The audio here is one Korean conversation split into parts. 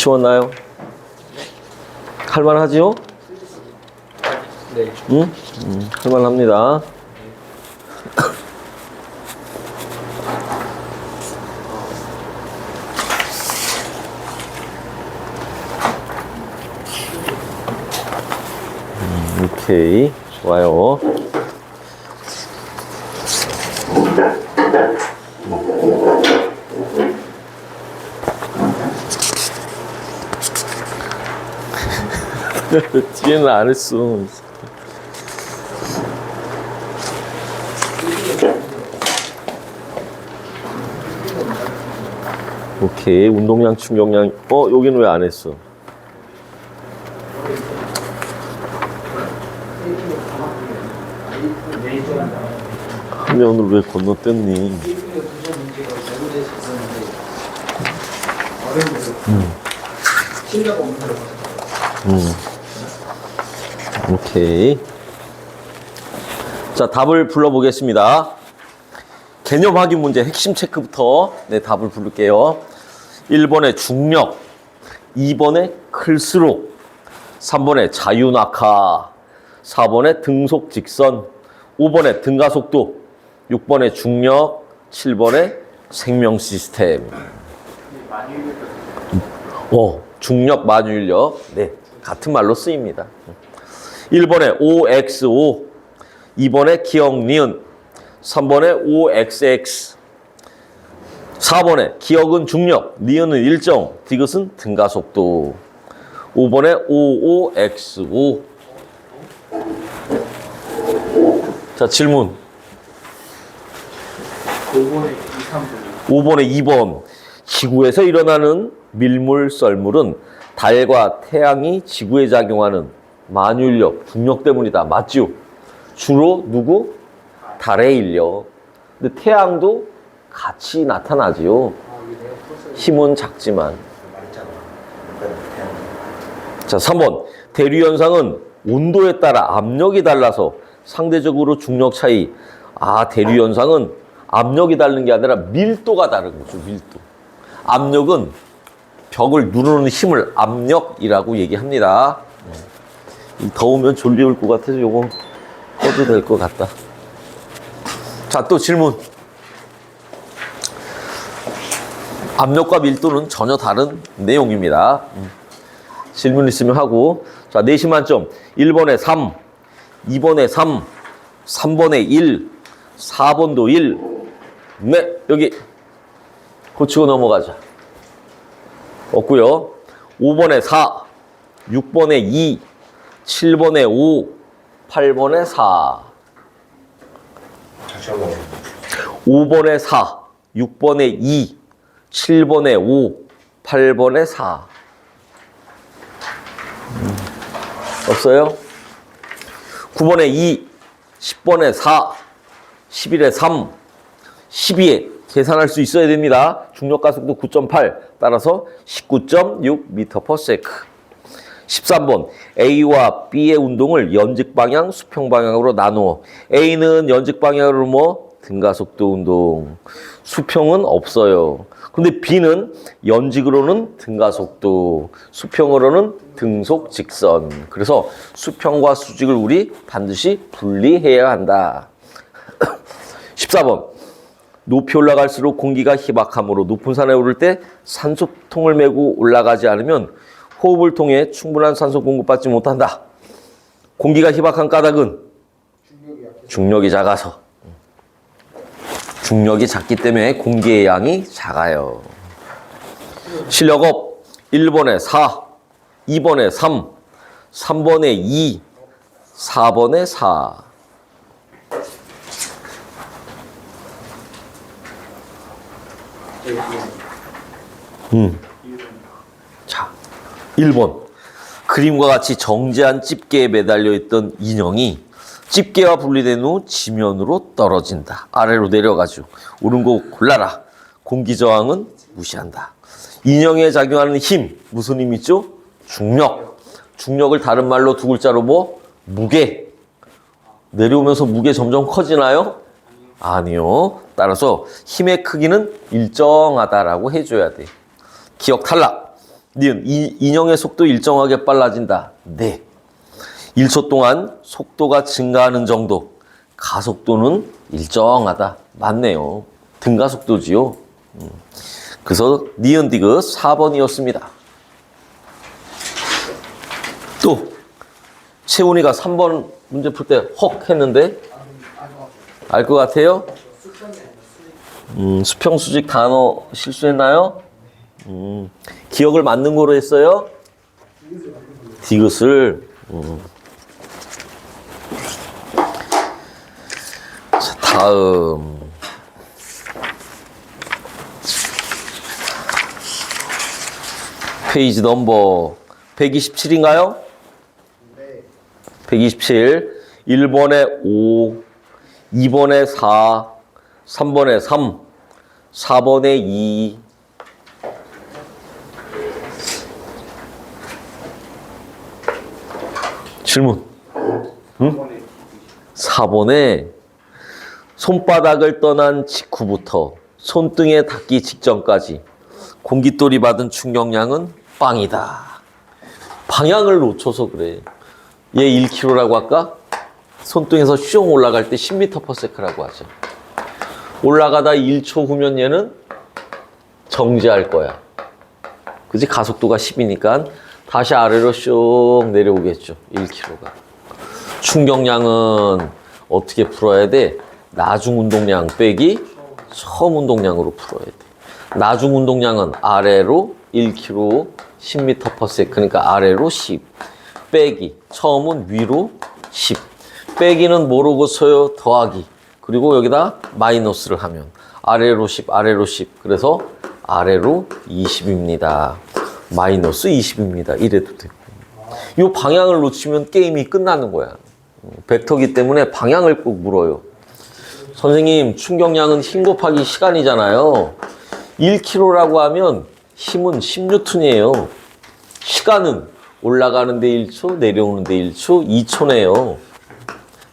쉬웠나요? 할만하지요? 네. 응? 할만합니다. 오케이, 좋아요. 뒤에는 안 했어. 오케이, 운동량, 충격량. 여기는 왜 안 했어? 화면을 왜 건너뛰었니? 오케이. 자, 답을 불러보겠습니다. 개념 확인 문제 핵심 체크부터 답을 부를게요. 1번에 중력, 2번에 클수록, 3번에 자유낙하, 4번에 등속 직선, 5번에 등가속도, 6번에 중력, 7번에 생명 시스템. 중력 만유인력. 네, 같은 말로 쓰입니다. 1번에 OXO, 2번에 기억 니은, 3번에 OXX, 4번에 기억은 중력, 니은은 일정, 디귿은 등가속도, 5번에 OOXO. 자, 질문. 5번에 2번. 지구에서 일어나는 밀물, 썰물은 달과 태양이 지구에 작용하는 만유인력, 중력 때문이다. 맞죠? 주로 누구? 달의 인력. 근데 태양도 같이 나타나지요. 힘은 작지만. 자, 3번. 대류현상은 온도에 따라 압력이 달라서 상대적으로 중력 차이. 대류현상은 압력이 다른 게 아니라 밀도가 다른 거죠. 밀도. 압력은 벽을 누르는 힘을 압력이라고 얘기합니다. 더우면 졸리울 것 같아서 요거 꺼도 될 것 같다. 자, 또 질문. 압력과 밀도는 전혀 다른 내용입니다. 질문 있으면 하고. 자, 내신 만점. 1번에 3, 2번에 3, 3번에 1, 4번도 1. 네, 여기 고치고 넘어가자. 없고요. 5번에 4, 6번에 2, 7번에 5, 8번에 4. 5번에 4, 6번에 2, 7번에 5, 8번에 4. 없어요? 9번에 2, 10번에 4, 11에 3, 12에 계산할 수 있어야 됩니다. 중력가속도 9.8, 따라서 19.6m/s. 13번, A와 B의 운동을 연직 방향, 수평 방향으로 나누어. A는 연직 방향으로 등가속도 운동. 수평은 없어요. 근데 B는 연직으로는 등가속도, 수평으로는 등속 직선. 그래서 수평과 수직을 우리 반드시 분리해야 한다. 14번, 높이 올라갈수록 공기가 희박하므로 높은 산에 오를 때 산소통을 메고 올라가지 않으면 호흡을 통해 충분한 산소 공급받지 못한다. 공기가 희박한 까닭은 중력이 작아서. 중력이 작기 때문에 공기의 양이 작아요. 실력업 1번에 4, 2번에 3, 3번에 2, 4번에 4. 자, 1번. 그림과 같이 정제한 집게에 매달려 있던 인형이 집게와 분리된 후 지면으로 떨어진다. 아래로 내려가죠. 옳은 거 골라라. 공기 저항은 무시한다. 인형에 작용하는 힘, 무슨 힘 있죠? 중력. 중력을 다른 말로 두 글자로 무게. 내려오면서 무게 점점 커지나요? 아니요. 따라서 힘의 크기는 일정하다라고 해줘야 돼. 기억 탈락. 니은 인형의 속도 일정하게 빨라진다. 네. 1초 동안 속도가 증가하는 정도. 가속도는 일정하다. 맞네요. 등가속도지요. 그래서 니은 디귿 4번이었습니다. 또 채훈이가 3번 문제 풀 때 헉 했는데 알 것 같아요? 수평수직 단어 실수했나요? 기억을 맞는 거로 했어요? 디귿을. 자, 다음. 페이지 넘버 127인가요? 네. 127. 1번에 5, 2번에 4, 3번에 3, 4번에 2. 질문. 응? 4번에 손바닥을 떠난 직후부터 손등에 닿기 직전까지 공깃돌이 받은 충격량은 빵이다. 방향을 놓쳐서 그래. 얘 1km라고 할까? 손등에서 슝 올라갈 때 10m/s라고 하죠. 올라가다 1초 후면 얘는 정지할 거야. 그지? 가속도가 10이니까 다시 아래로 쭉 내려오겠죠. 1km가. 충격량은 어떻게 풀어야 돼? 나중 운동량 빼기 처음 운동량으로 풀어야 돼. 나중 운동량은 아래로 1km 10m/s. 그러니까 아래로 10. 빼기. 처음은 위로 10. 빼기는 모르고 써요. 더하기. 그리고 여기다 마이너스를 하면 아래로 10, 아래로 10. 그래서 아래로 20입니다. 마이너스 20입니다. 이래도 되고. 이 방향을 놓치면 게임이 끝나는 거야. 벡터기 때문에 방향을 꼭 물어요. 선생님, 충격량은 힘 곱하기 시간이잖아요. 1km라고 하면 힘은 10N이에요. 시간은 올라가는데 1초, 내려오는데 1초, 2초네요.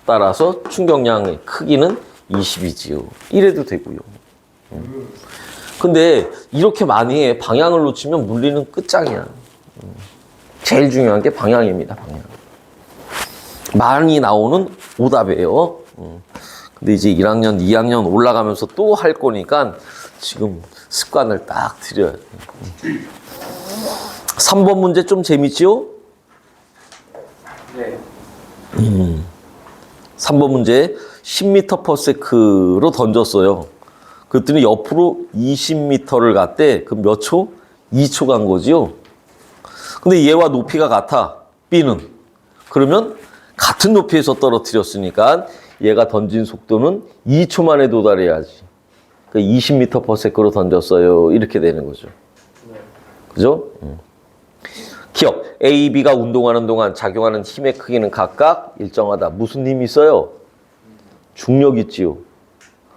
따라서 충격량의 크기는 20이지요. 이래도 되고요. 근데 이렇게 많이 해. 방향을 놓치면 물리는 끝장이야. 제일 중요한 게 방향입니다. 방향. 많이 나오는 오답이에요. 근데 이제 1학년, 2학년 올라가면서 또 할 거니까 지금 습관을 딱 들여야 돼. 3번 문제 좀 재밌지요? 네. 3번 문제 10m/s로 던졌어요. 그랬더니 옆으로 20m를 갔대. 그럼 몇 초? 2초 간 거지요. 근데 얘와 높이가 같아. B는. 그러면 같은 높이에서 떨어뜨렸으니까 얘가 던진 속도는 2초 만에 도달해야지. 그러니까 20m/s로 던졌어요. 이렇게 되는 거죠. 그죠? 기억. A, B가 운동하는 동안 작용하는 힘의 크기는 각각 일정하다. 무슨 힘이 있어요? 중력 있지요.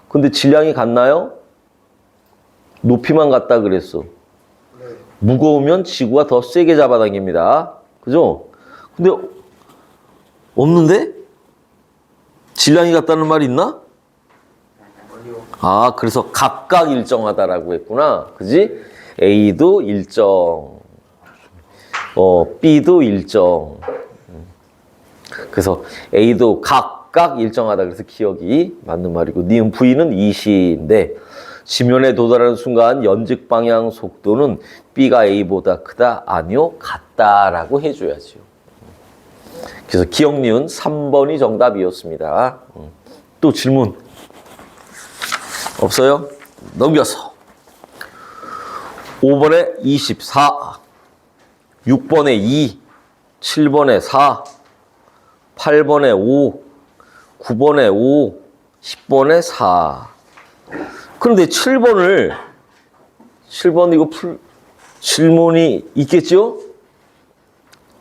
근데 질량이 같나요? 높이만 같다 그랬어. 무거우면 지구가 더 세게 잡아당깁니다. 그죠? 근데 없는데? 질량이 같다는 말이 있나? 아, 그래서 각각 일정하다라고 했구나. 그지? A도 일정. B도 일정. 그래서 A도 각각 일정하다. 그래서 기억이 맞는 말이고, 니은 V는 20인데, 지면에 도달하는 순간 연직 방향 속도는 B가 A보다 크다? 아니요, 같다라고 해줘야죠. 그래서 기억 니은 3번이 정답이었습니다. 또 질문 없어요? 넘겨서 5번에 24, 6번에 2, 7번에 4, 8번에 5, 9번에 5, 10번에 4. 그런데 7번 이거 질문이 있겠죠?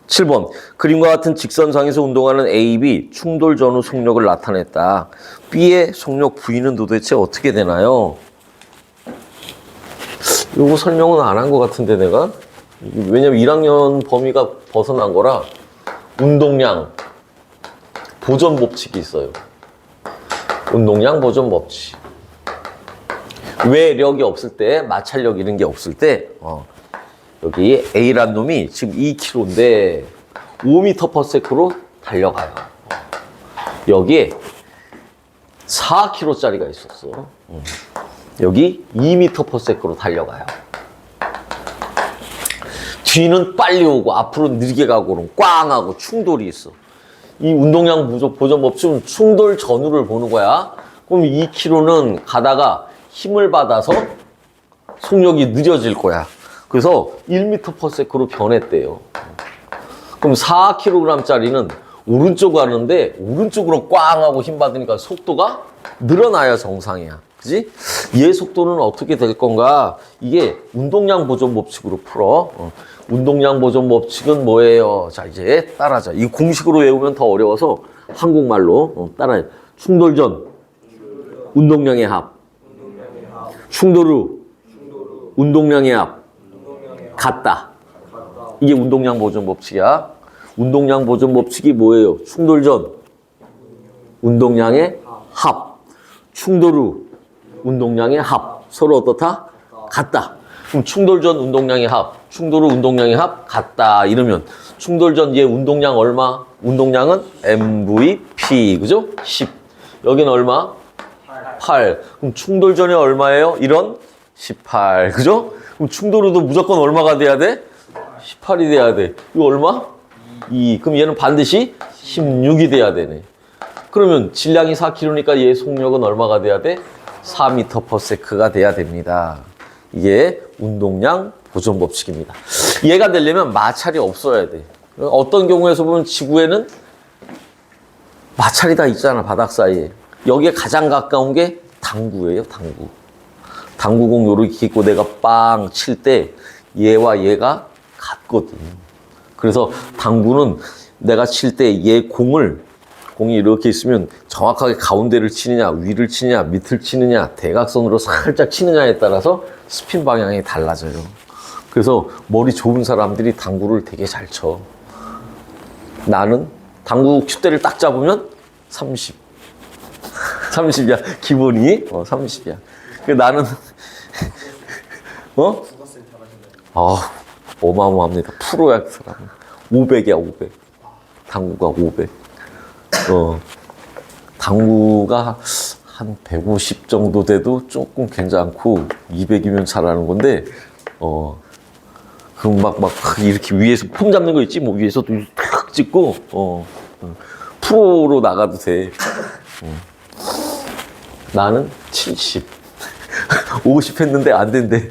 7번. 그림과 같은 직선상에서 운동하는 A, B 충돌 전후 속력을 나타냈다. B의 속력 V는 도대체 어떻게 되나요? 이거 설명은 안 한 것 같은데 내가? 왜냐면 1학년 범위가 벗어난 거라 운동량 보전 법칙이 있어요. 운동량 보전 법칙. 외력이 없을 때, 마찰력 이런 게 없을 때 여기 A란 놈이 지금 2km인데 5m/s로 달려가요. 여기에 4km짜리가 있었어. 여기 2m/s로 달려가요. 뒤는 빨리 오고 앞으로 느리게 가고는 꽝 하고 충돌이 있어. 이 운동량 보존 법칙은 충돌 전후를 보는 거야. 그럼 2km는 가다가 힘을 받아서 속력이 느려질 거야. 그래서 1m/s로 변했대요. 그럼 4kg짜리는 오른쪽 가는데 오른쪽으로 꽝 하고 힘 받으니까 속도가 늘어나야 정상이야. 그지? 얘 속도는 어떻게 될 건가? 이게 운동량 보존 법칙으로 풀어. 운동량 보존 법칙은 뭐예요? 자, 이제 따라하자. 이 공식으로 외우면 더 어려워서 한국말로 따라해. 충돌 전 운동량의 합. 충돌 후 운동량의 합. 같다. 이게 운동량 보존 법칙이야. 운동량 보존 법칙이 뭐예요? 충돌 전 운동량의 합. 충돌 후 운동량의 합. 서로 어떻다? 같다. 그럼 충돌 전 운동량의 합, 충돌 후 운동량의 합 같다. 이러면 충돌 전 얘 운동량 얼마? 운동량은 MVP, 그죠? 10. 여기는 얼마? 8. 그럼 충돌 전에 얼마예요? 이런 18, 그죠? 그럼 충돌 후도 무조건 얼마가 돼야 돼? 18이 돼야 돼. 이거 얼마? 2. 그럼 얘는 반드시 16이 돼야 되네. 그러면 질량이 4kg니까 얘 속력은 얼마가 돼야 돼? 4m/s가 돼야 됩니다. 이게 운동량 보존 법칙입니다. 얘가 되려면 마찰이 없어야 돼. 어떤 경우에서 보면 지구에는 마찰이 다 있잖아, 바닥 사이에. 여기에 가장 가까운 게 당구예요, 당구. 당구공 요렇게 있고 내가 빵 칠 때 얘와 얘가 같거든. 그래서 당구는 내가 칠 때 얘 공이 이렇게 있으면 정확하게 가운데를 치느냐, 위를 치느냐, 밑을 치느냐, 대각선으로 살짝 치느냐에 따라서 스핀 방향이 달라져요. 그래서 머리 좋은 사람들이 당구를 되게 잘 쳐. 나는 당구 큐대를 딱 잡으면 30. 30이야. 기본이 30이야. 나는 어마어마합니다. 프로야, 그 사람은. 500이야, 500. 당구가 500. 당구가 한 150 정도 돼도 조금 괜찮고 200이면 잘하는 건데 그럼 막 이렇게 위에서 폼 잡는 거 있지? 뭐 위에서도 탁 찍고 프로로 나가도 돼. 나는 70. 50 했는데 안 된대.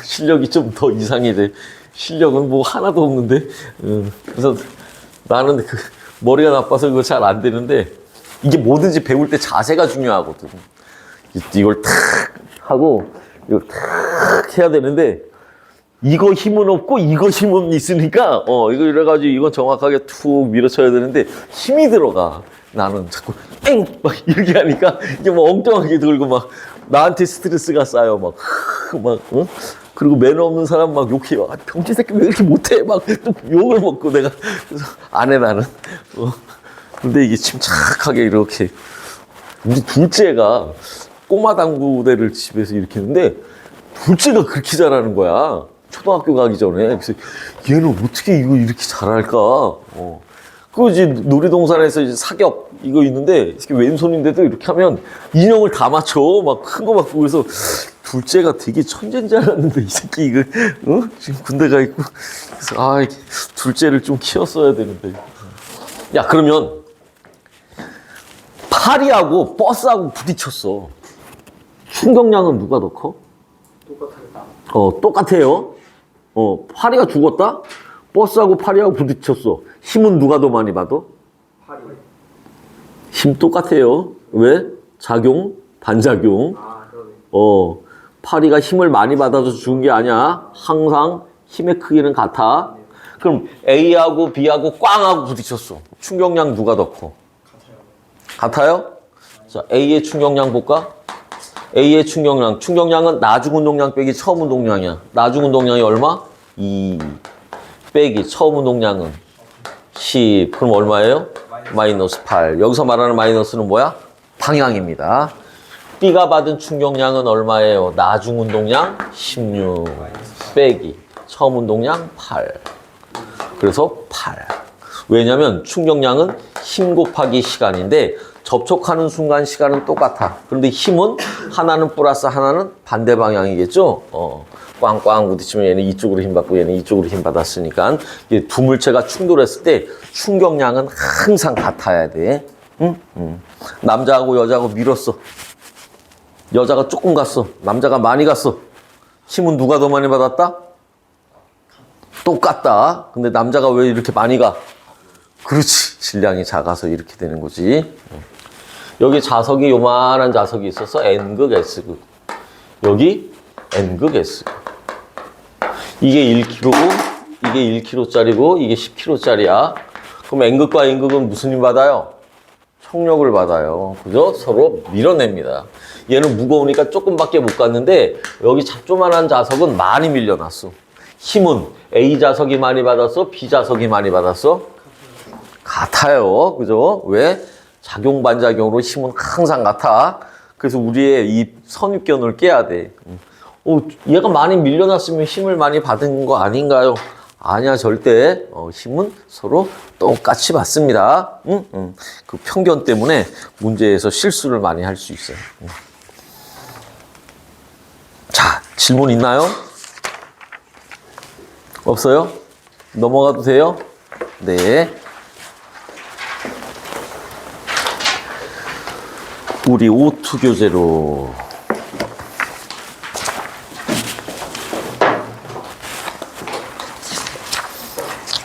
실력이 좀 더 이상이 돼. 실력은 뭐 하나도 없는데. 그래서 나는 머리가 나빠서 그거 잘 안 되는데 이게 뭐든지 배울 때 자세가 중요하거든. 이걸 탁 하고 이걸 탁 해야 되는데 이거 힘은 없고 이거 힘은 있으니까 이거 이래가지고 이건 정확하게 툭 밀어쳐야 되는데 힘이 들어가. 나는 자꾸 땡! 막 이렇게 하니까 이게 막 엉뚱하게 들고 막 나한테 스트레스가 쌓여 막 그리고 매너 없는 사람 막 욕해요. 병신 새끼 왜 이렇게 못해? 막 또 욕을 먹고 내가 그래서 안 해 나는. 근데 이게 침착하게 이렇게 우리 둘째가 꼬마 당구대를 집에서 이렇게 했는데 둘째가 그렇게 잘하는 거야. 초등학교 가기 전에. 그래서 얘는 어떻게 이거 이렇게 잘할까? 그 이제 놀이동산에서 이제 사격 이거 있는데 이렇게 왼손인데도 이렇게 하면 인형을 다 맞춰. 막 큰 거 맞고. 그래서 둘째가 되게 천재인 줄 알았는데 이 새끼 이거 지금 군대 가 있고. 그래서 둘째를 좀 키웠어야 되는데. 야, 그러면 파리하고 버스하고 부딪혔어. 충격량은 누가 더 커? 똑같다. 똑같아요. 파리가 죽었다? 버스하고 파리하고 부딪혔어. 힘은 누가 더 많이 받아? 파리. 힘 똑같아요. 왜? 작용, 반작용. 그러네. 파리가 힘을 많이 받아서 죽은 게 아니야. 항상 힘의 크기는 같아. 그럼 A하고 B하고 꽝하고 부딪혔어. 충격량 누가 더 커? 같아요? 자, A의 충격량 볼까? A의 충격량은 나중 운동량 빼기 처음 운동량이야. 나중 운동량이 얼마? 2 빼기 처음 운동량은 10. 그럼 얼마예요? 마이너스 8. 여기서 말하는 마이너스는 뭐야? 방향입니다. B가 받은 충격량은 얼마예요? 나중 운동량 16 빼기 처음 운동량 8. 그래서 8. 왜냐면 충격량은 힘 곱하기 시간인데 접촉하는 순간 시간은 똑같아. 그런데 힘은 하나는 플러스 하나는 반대 방향이겠죠? 꽝꽝 부딪히면 얘는 이쪽으로 힘 받고 얘는 이쪽으로 힘 받았으니까 이게 두 물체가 충돌했을 때 충격량은 항상 같아야 돼. 남자하고 여자하고 밀었어. 여자가 조금 갔어. 남자가 많이 갔어. 힘은 누가 더 많이 받았다? 똑같다. 근데 남자가 왜 이렇게 많이 가? 그렇지. 질량이 작아서 이렇게 되는 거지. 여기 자석이 요만한 자석이 있어서 N극, S극. 여기 N극, S극. 이게 1kg고 이게 1kg짜리고 이게 10kg짜리야. 그럼 N극과 N극은 무슨 힘 받아요?冲력을 받아요. 그죠? 서로 밀어냅니다. 얘는 무거우니까 조금밖에 못 갔는데 여기 조그만한 자석은 많이 밀려났어. 힘은 A 자석이 많이 받았어? B 자석이 많이 받았어? 같아요. 그죠? 왜? 작용 반작용으로 힘은 항상 같아. 그래서 우리의 이 선입견을 깨야 돼. 얘가 많이 밀려났으면 힘을 많이 받은 거 아닌가요? 아니야, 절대. 힘은 서로 똑같이 받습니다. 그 편견 때문에 문제에서 실수를 많이 할 수 있어요. 자, 질문 있나요? 없어요? 넘어가도 돼요? 네. 우리 O2 교재로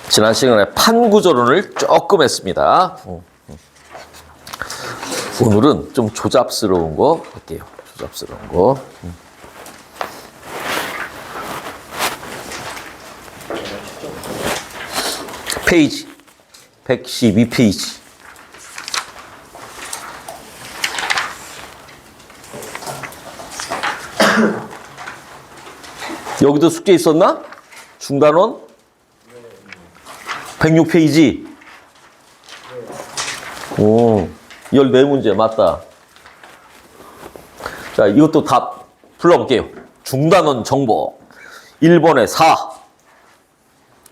지난 시간에 판구조론을 조금 했습니다. 오늘은 좀 조잡스러운 거 할게요. 조잡스러운 거. 페이지 112페이지. 여기도 숙제 있었나? 중단원? 106페이지. 오, 14문제 맞다. 자, 이것도 답 불러볼게요. 중단원 정보. 1번에 4.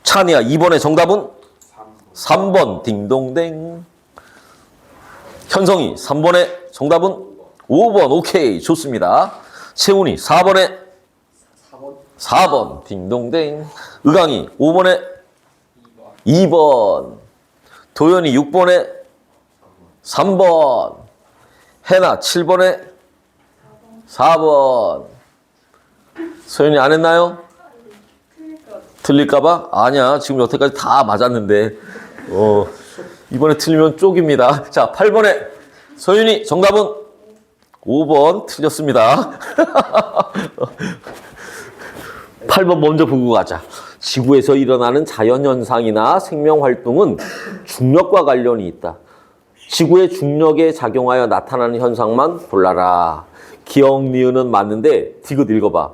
찬이야, 2번의 정답은? 3번. 딩동댕. 현성이 3번의 정답은? 5번. 오케이. 좋습니다. 채훈이 4번에 4번. 딩동댕. 의강이 5번에 2번. 도현이 6번에 3번. 해나 7번에 4번. 소연이 안 했나요? 틀릴까봐? 아니야. 지금 여태까지 다 맞았는데. 이번에 틀리면 쪽입니다. 자, 8번에 소연이 정답은 5번. 틀렸습니다. 8번 먼저 보고 가자. 지구에서 일어나는 자연현상이나 생명활동은 중력과 관련이 있다. 지구의 중력에 작용하여 나타나는 현상만 골라라. 기억, 니은은 맞는데 디귿 읽어봐.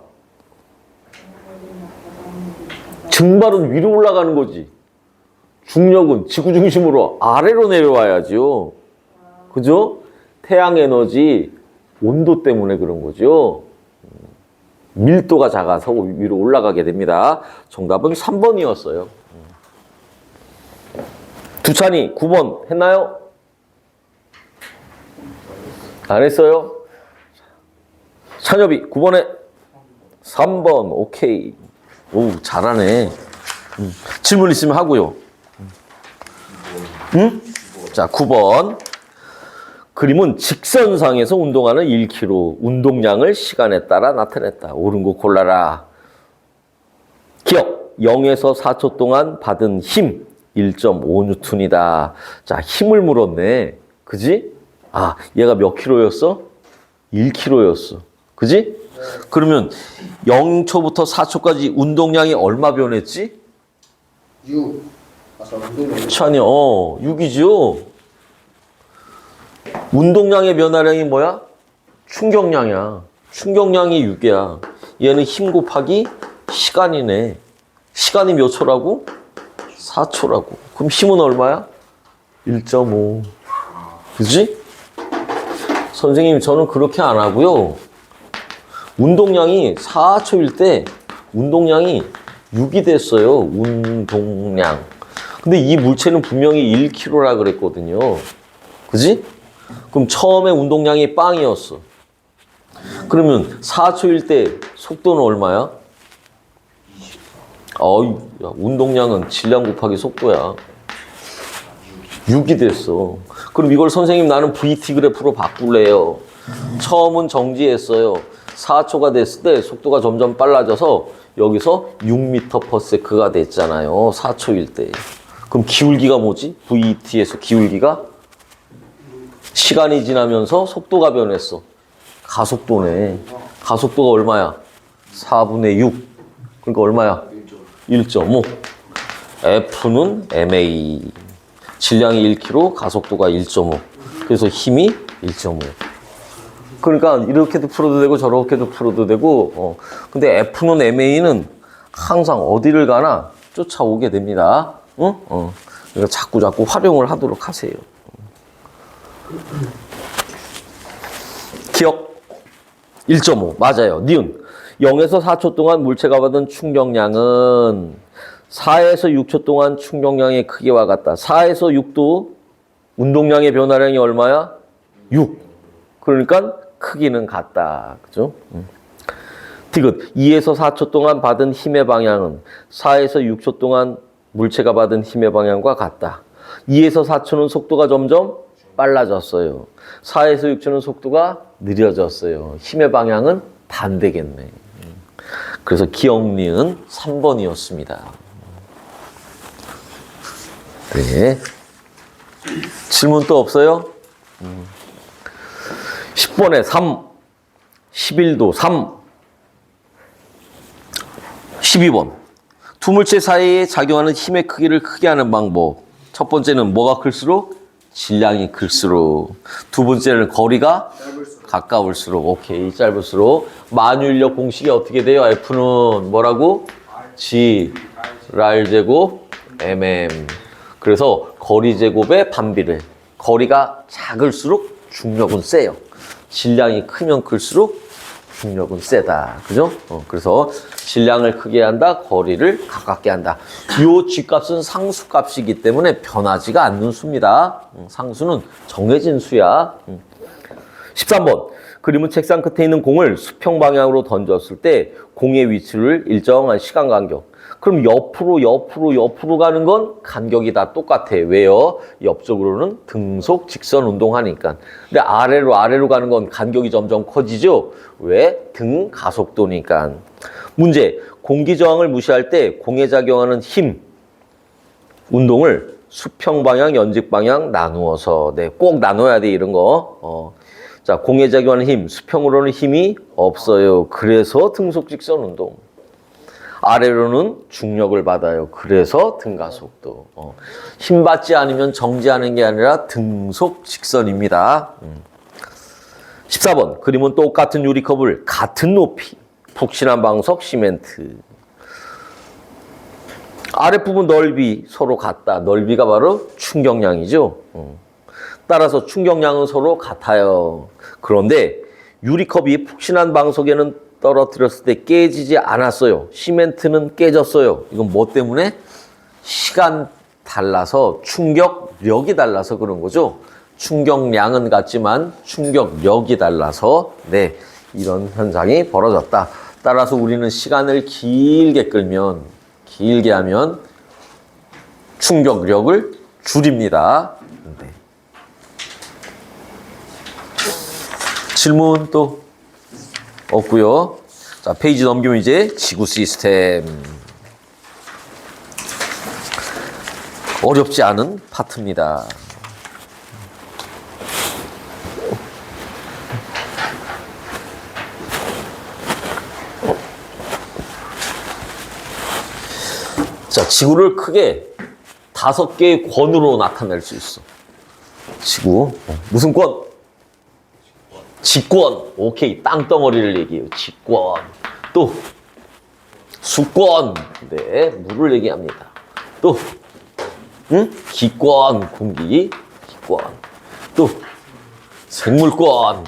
증발은 위로 올라가는 거지. 중력은 지구 중심으로 아래로 내려와야죠. 그죠? 태양 에너지 온도 때문에 그런 거죠. 밀도가 작아서 위로 올라가게 됩니다. 정답은 3번이었어요. 두찬이 9번 했나요? 안 했어요? 찬엽이 9번에 3번. 오케이. 오, 잘하네. 질문 있으면 하고요. 응? 자, 9번. 그림은 직선상에서 운동하는 1km 운동량을 시간에 따라 나타냈다. 옳은 거 골라라. 기억. 0에서 4초 동안 받은 힘 1.5N이다. 자, 힘을 물었네. 그지? 아, 얘가 몇 킬로였어? 1kg였어. 그지? 그러면 0초부터 4초까지 운동량이 얼마 변했지? 6. 아까 운동량. 찬이, 6이죠? 운동량의 변화량이 뭐야? 충격량이야. 충격량이 6이야. 얘는 힘 곱하기 시간이네. 시간이 몇 초라고? 4초라고. 그럼 힘은 얼마야? 1.5. 그지? 선생님, 저는 그렇게 안 하고요. 운동량이 4초일 때 운동량이 6이 됐어요. 운동량. 근데 이 물체는 분명히 1kg라 그랬거든요. 그지? 그럼 처음에 운동량이 빵이었어. 그러면 4초일 때 속도는 얼마야? 야, 운동량은 질량 곱하기 속도야. 6이 됐어. 그럼 이걸 선생님 나는 VT 그래프로 바꿀래요. 처음은 정지했어요. 4초가 됐을 때 속도가 점점 빨라져서 여기서 6m/s가 됐잖아요. 4초일 때. 그럼 기울기가 뭐지? VT에서 기울기가? 시간이 지나면서 속도가 변했어. 가속도네. 가속도가 얼마야? 4분의 6. 그러니까 얼마야? 1.5. F는 MA. 질량이 1kg, 가속도가 1.5. 그래서 힘이 1.5. 그러니까 이렇게도 풀어도 되고 저렇게도 풀어도 되고 근데 F는 MA는 항상 어디를 가나 쫓아오게 됩니다. 그러니까 자꾸 활용을 하도록 하세요. 기억 1.5 맞아요. 니은 0에서 4초 동안 물체가 받은 충격량은 4에서 6초 동안 충격량의 크기와 같다. 4에서 6도 운동량의 변화량이 얼마야? 6. 그러니까 크기는 같다. 그죠? 디귿 2에서 4초 동안 받은 힘의 방향은 4에서 6초 동안 물체가 받은 힘의 방향과 같다. 2에서 4초는 속도가 점점 빨라졌어요. 4에서 6초는 속도가 느려졌어요. 힘의 방향은 반대겠네. 그래서 기억리은 3번이었습니다. 네. 질문 또 없어요? 10번에 3, 11도 3, 12번. 두 물체 사이에 작용하는 힘의 크기를 크게 하는 방법. 첫 번째는 뭐가 클수록? 질량이 클수록. 두 번째는 거리가 가까울수록. 오케이, 짧을수록. 만유인력 공식이 어떻게 돼요? F는 뭐라고? G, R제곱, MM. 그래서 거리 제곱의 반비례. 거리가 작을수록 중력은 세요. 질량이 크면 클수록 중력은 세다. 그죠? 그래서 질량을 크게 한다, 거리를 가깝게 한다. 요 G값은 상수값이기 때문에 변하지가 않는 수입니다. 상수는 정해진 수야. 13번. 그림은 책상 끝에 있는 공을 수평 방향으로 던졌을 때 공의 위치를 일정한 시간 간격. 그럼 옆으로 가는 건 간격이 다 똑같아. 왜요? 옆쪽으로는 등속 직선 운동하니까. 근데 아래로 가는 건 간격이 점점 커지죠? 왜? 등 가속도니까. 문제. 공기 저항을 무시할 때 공에 작용하는 힘, 운동을 수평 방향, 연직 방향 나누어서. 네, 꼭 나눠야 돼, 이런 거. 자, 공에 작용하는 힘, 수평으로는 힘이 없어요. 그래서 등속 직선 운동. 아래로는 중력을 받아요. 그래서 등가속도. 힘 받지 않으면 정지하는 게 아니라 등속 직선입니다. 14번. 그림은 똑같은 유리컵을 같은 높이, 푹신한 방석, 시멘트. 아랫부분 넓이 서로 같다. 넓이가 바로 충격량이죠. 따라서 충격량은 서로 같아요. 그런데 유리컵이 푹신한 방석에는 떨어뜨렸을 때 깨지지 않았어요. 시멘트는 깨졌어요. 이건 뭐 때문에? 시간 달라서, 충격력이 달라서 그런 거죠. 충격량은 같지만 충격력이 달라서 네, 이런 현상이 벌어졌다. 따라서 우리는 시간을 길게 하면 충격력을 줄입니다. 네. 질문 또 없고요. 자, 페이지 넘기면 이제 지구 시스템. 어렵지 않은 파트입니다. 자, 지구를 크게 5개의 권으로 나타낼 수 있어. 지구. 무슨 권? 직권. 오케이. 땅덩어리를 얘기해요. 직권. 또 수권. 네, 물을 얘기합니다. 또 기권. 공기. 기권. 또 생물권.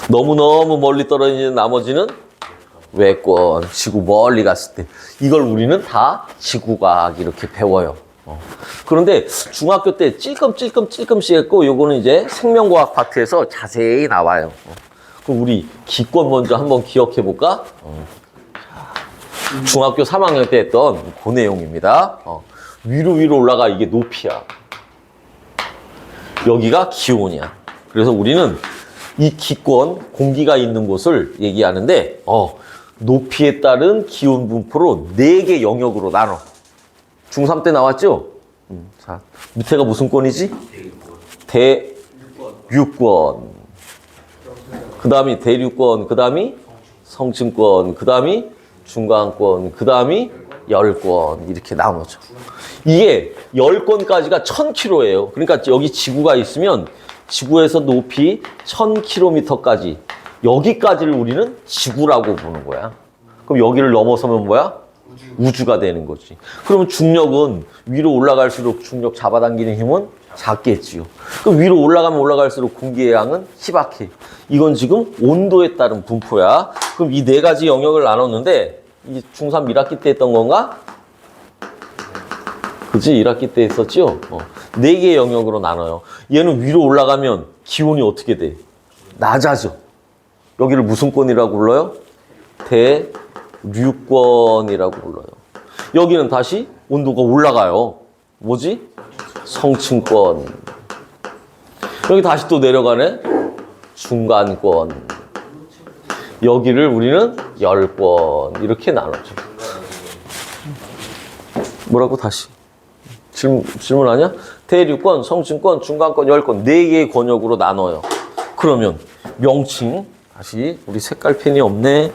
너무너무 멀리 떨어지는 나머지는 외권, 지구 멀리 갔을 때 이걸 우리는 다 지구과학 이렇게 배워요. 그런데 중학교 때 찔끔찔끔씩 했고 요거는 이제 생명과학 파트에서 자세히 나와요. 그럼 우리 기권 먼저 한번 기억해 볼까? 중학교 3학년 때 했던 그 내용입니다. 위로 올라가 이게 높이야. 여기가 기온이야. 그래서 우리는 이 기권, 공기가 있는 곳을 얘기하는데 높이에 따른 기온 분포로 4개 영역으로 나눠. 중3 때 나왔죠? 자, 밑에가 무슨 권이지? 대륙권. 그 다음이 대륙권, 그 다음이 성층권, 그 다음이 중간권, 그 다음이 열권 이렇게 나누죠. 이게 10권까지가 1000km예요. 그러니까 여기 지구가 있으면 지구에서 높이 1000km까지 여기까지를 우리는 지구라고 보는 거야. 그럼 여기를 넘어서면 뭐야? 우주가 되는 거지. 그러면 중력은 위로 올라갈수록 중력 잡아당기는 힘은 작겠지요. 그럼 위로 올라가면 올라갈수록 공기의 양은 희박해. 이건 지금 온도에 따른 분포야. 그럼 이 4가지 영역을 나눴는데 이 중3 1학기 때 했던 건가? 그치? 1학기 때 했었죠? 4개의 영역으로 나눠요. 얘는 위로 올라가면 기온이 어떻게 돼? 낮아져. 여기를 무슨 권이라고 불러요? 대륙권이라고 불러요. 여기는 다시 온도가 올라가요. 뭐지? 성층권. 여기 다시 또 내려가네? 중간권. 여기를 우리는 열권. 이렇게 나눠죠. 뭐라고 다시? 질문하냐? 대륙권, 성층권, 중간권, 열권 4개의 권역으로 나눠요. 그러면 명칭 다시 우리 색깔 펜이 없네.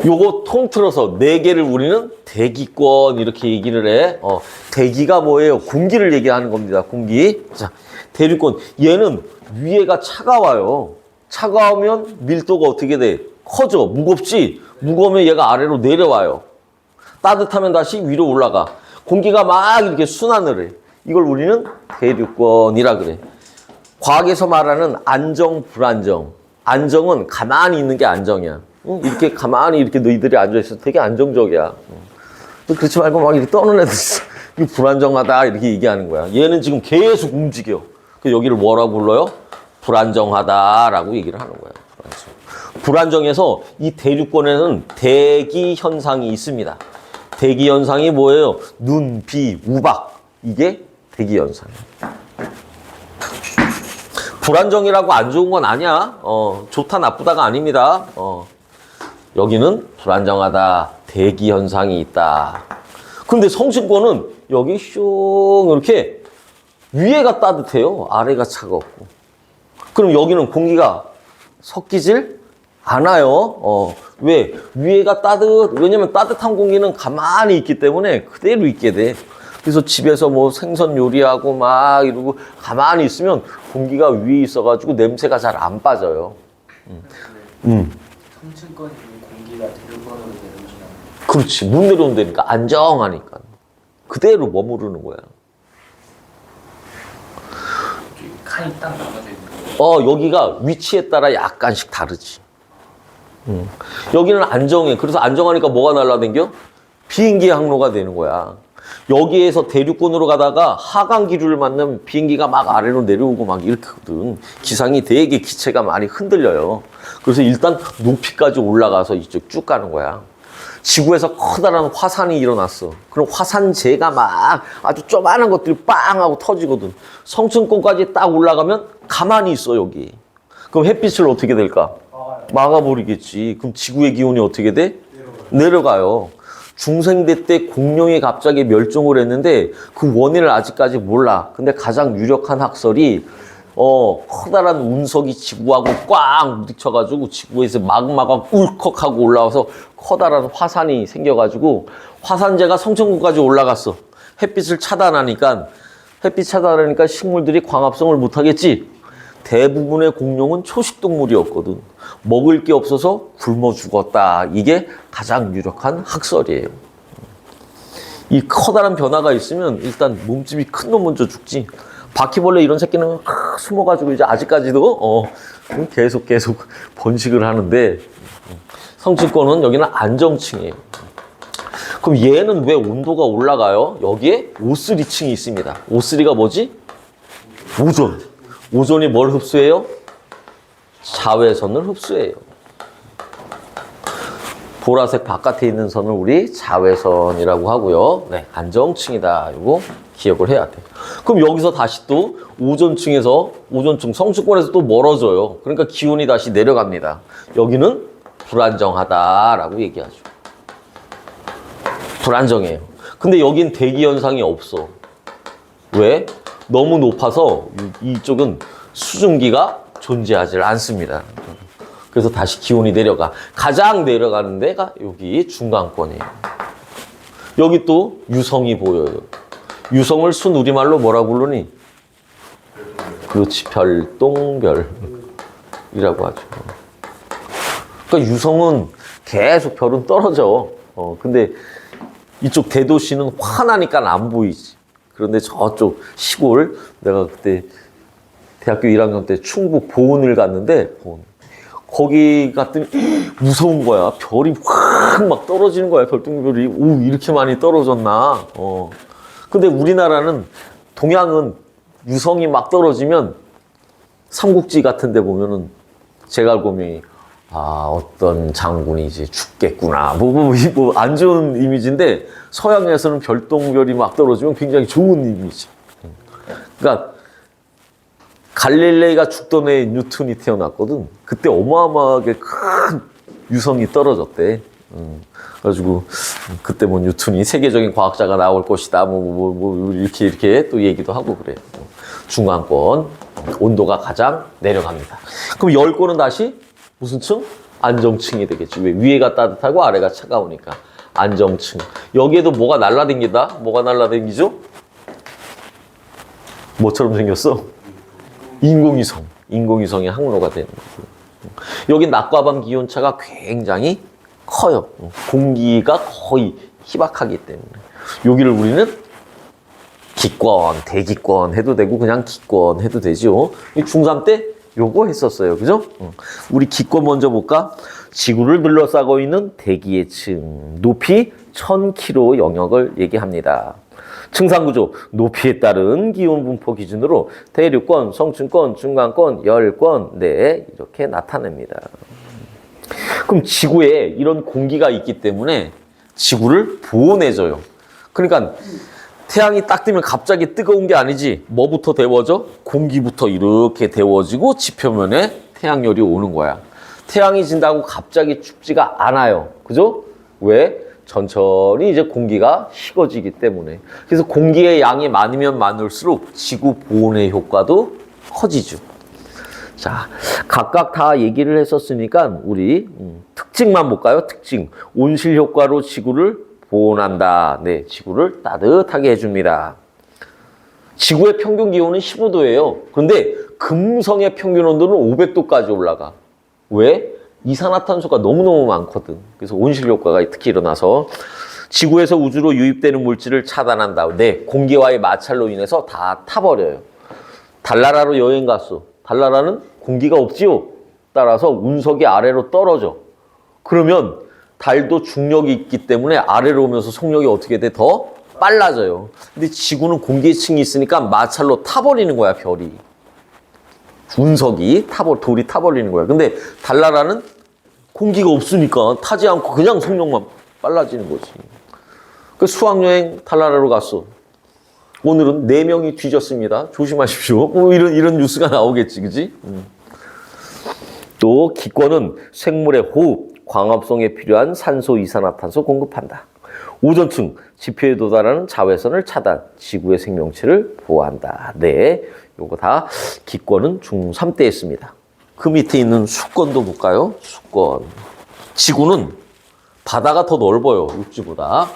요거 통틀어서 4개를 우리는 대기권 이렇게 얘기를 해. 대기가 뭐예요? 공기를 얘기하는 겁니다. 공기. 자, 대륙권. 얘는 위에가 차가워요. 차가우면 밀도가 어떻게 돼? 커져. 무겁지? 무거우면 얘가 아래로 내려와요. 따뜻하면 다시 위로 올라가. 공기가 막 이렇게 순환을 해. 이걸 우리는 대륙권이라 그래. 과학에서 말하는 안정, 불안정. 안정은 가만히 있는 게 안정이야. 이렇게 가만히 이렇게 너희들이 앉아있어도 되게 안정적이야. 그렇지 말고 막 이렇게 떠는 애들 있어. 이거 불안정하다 이렇게 얘기하는 거야. 얘는 지금 계속 움직여. 여기를 뭐라고 불러요? 불안정하다라고 얘기를 하는 거야. 불안정해서 이 대륙권에는 대기 현상이 있습니다. 대기 현상이 뭐예요? 눈, 비, 우박. 이게 대기 현상이야. 불안정이라고 안 좋은 건 아니야. 좋다 나쁘다가 아닙니다. 여기는 불안정하다. 대기 현상이 있다. 근데 성층권은 여기 슝 이렇게 위에가 따뜻해요. 아래가 차갑고. 그럼 여기는 공기가 섞이질 않아요. 왜? 위에가 왜냐면 따뜻한 공기는 가만히 있기 때문에 그대로 있게 돼. 그래서 집에서 뭐 생선 요리하고 막 이러고 가만히 있으면 공기가 위에 있어가지고 냄새가 잘 안 빠져요. 성층권이 공기가 대륙권으로 내려오잖아. 그렇지. 못 내려온다니까. 안정하니까. 그대로 머무르는 거야. 칸이 딱 나눠져 있는 거. 여기가 위치에 따라 약간씩 다르지. 여기는 안정해. 그래서 안정하니까 뭐가 날라댕겨? 비행기 항로가 되는 거야. 여기에서 대륙권으로 가다가 하강 기류를 만나면 비행기가 막 아래로 내려오고 막 이렇게 하거든. 기상이 되게 기체가 많이 흔들려요. 그래서 일단 높이까지 올라가서 이쪽 쭉 가는 거야. 지구에서 커다란 화산이 일어났어. 그럼 화산재가 막 아주 조그마한 것들이 빵 하고 터지거든. 성층권까지 딱 올라가면 가만히 있어, 여기. 그럼 햇빛을 어떻게 될까? 막아버리겠지. 그럼 지구의 기온이 어떻게 돼? 내려가요. 중생대 때 공룡이 갑자기 멸종을 했는데 그 원인을 아직까지 몰라. 근데 가장 유력한 학설이 커다란 운석이 지구하고 꽉 부딪혀가지고 지구에서 마그마가 울컥하고 올라와서 커다란 화산이 생겨가지고 화산재가 성층권까지 올라갔어. 햇빛 차단하니까 식물들이 광합성을 못하겠지. 대부분의 공룡은 초식동물이었거든. 먹을 게 없어서 굶어 죽었다. 이게 가장 유력한 학설이에요. 이 커다란 변화가 있으면 일단 몸집이 큰 놈 먼저 죽지. 바퀴벌레 이런 새끼는 숨어가지고 이제 아직까지도 계속 번식을 하는데, 성층권은 여기는 안정층이에요. 그럼 얘는 왜 온도가 올라가요? 여기에 O3층이 있습니다. O3가 뭐지? 오존. 오존이 뭘 흡수해요? 자외선을 흡수해요. 보라색 바깥에 있는 선을 우리 자외선이라고 하고요. 네, 안정층이다. 이거 기억을 해야 돼. 그럼 여기서 다시 또 오존층에서, 오존층 성층권에서 또 멀어져요. 그러니까 기온이 다시 내려갑니다. 여기는 불안정하다라고 얘기하죠. 불안정해요. 근데 여긴 대기 현상이 없어. 왜? 너무 높아서 이쪽은 수증기가 존재하지 않습니다. 그래서 다시 기온이 내려가. 가장 내려가는 데가 여기 중간권이에요. 여기 또 유성이 보여요. 유성을 순우리말로 뭐라고 부르니? 그렇지, 별똥별이라고 하죠. 그러니까 유성은 계속 별은 떨어져. 근데 이쪽 대도시는 환하니까 안 보이지. 그런데 저쪽 시골, 내가 그때 대학교 1학년 때 충북 보은을 갔는데, 거기 갔더니 무서운 거야. 별이 확 막 떨어지는 거야. 별똥별이. 오, 이렇게 많이 떨어졌나. 근데 우리나라는, 동양은 유성이 막 떨어지면 삼국지 같은 데 보면은 제갈곰이 어떤 장군이 이제 죽겠구나. 뭐 안 좋은 이미지인데, 서양에서는 별똥별이 막 떨어지면 굉장히 좋은 이미지. 그러니까 갈릴레이가 죽던 해에 뉴턴이 태어났거든. 그때 어마어마하게 큰 유성이 떨어졌대. 그래가지고 그때 뭐 뉴턴이 세계적인 과학자가 나올 것이다. 이렇게 또 얘기도 하고 그래요. 중간권 온도가 가장 내려갑니다. 그럼 열권은 다시 무슨 층? 안정층이 되겠지. 왜? 위에가 따뜻하고 아래가 차가우니까. 안정층. 여기에도 뭐가 날라댕긴다? 뭐가 날라댕기죠? 뭐처럼 생겼어? 인공위성. 인공위성의 항로가 되는 거고. 여기 낮과 밤 기온차가 굉장히 커요. 공기가 거의 희박하기 때문에. 여기를 우리는 기권, 대기권 해도 되고 그냥 기권 해도 되죠. 중3 때 요거 했었어요. 그죠? 우리 기권 먼저 볼까? 지구를 둘러싸고 있는 대기의 층, 높이 1000km 영역을 얘기합니다. 층상구조, 높이에 따른 기온 분포 기준으로 대륙권, 성층권, 중간권, 열권, 네, 이렇게 나타냅니다. 그럼 지구에 이런 공기가 있기 때문에 지구를 보온해줘요. 그러니까 태양이 딱 뜨면 갑자기 뜨거운 게 아니지. 뭐부터 데워져? 공기부터 이렇게 데워지고 지표면에 태양열이 오는 거야. 태양이 진다고 갑자기 춥지가 않아요. 그죠? 왜? 천천히 이제 공기가 식어지기 때문에. 그래서 공기의 양이 많으면 많을수록 지구 보온의 효과도 커지죠. 자, 각각 다 얘기를 했었으니까 우리 특징만 볼까요? 특징. 온실 효과로 지구를 보온한다. 네, 지구를 따뜻하게 해줍니다. 지구의 평균 기온은 15도예요. 그런데 금성의 평균 온도는 500도까지 올라가. 왜? 이산화탄소가 너무너무 많거든. 그래서 온실 효과가 특히 일어나서 지구에서 우주로 유입되는 물질을 차단한다. 네, 공기와의 마찰로 인해서 다 타버려요. 달나라로 여행 갔어. 달나라는 공기가 없지요. 따라서 운석이 아래로 떨어져. 그러면 달도 중력이 있기 때문에 아래로 오면서 속력이 어떻게 돼? 더 빨라져요. 근데 지구는 공기층이 있으니까 마찰로 타버리는 거야, 별이. 운석이 돌이 타버리는 거야. 근데 달나라는 공기가 없으니까 타지 않고 그냥 속력만 빨라지는 거지. 그 수학여행 달나라로 갔어. 오늘은 4명이 뒤졌습니다. 조심하십시오. 뭐 이런 뉴스가 나오겠지, 그지? 또 기권은 생물의 호흡, 광합성에 필요한 산소, 이산화탄소 공급한다. 오존층, 지표에 도달하는 자외선을 차단, 지구의 생명체를 보호한다. 네, 요거 다 기권은 중3 때 했습니다. 그 밑에 있는 수권도 볼까요? 수권. 지구는 바다가 더 넓어요, 육지보다.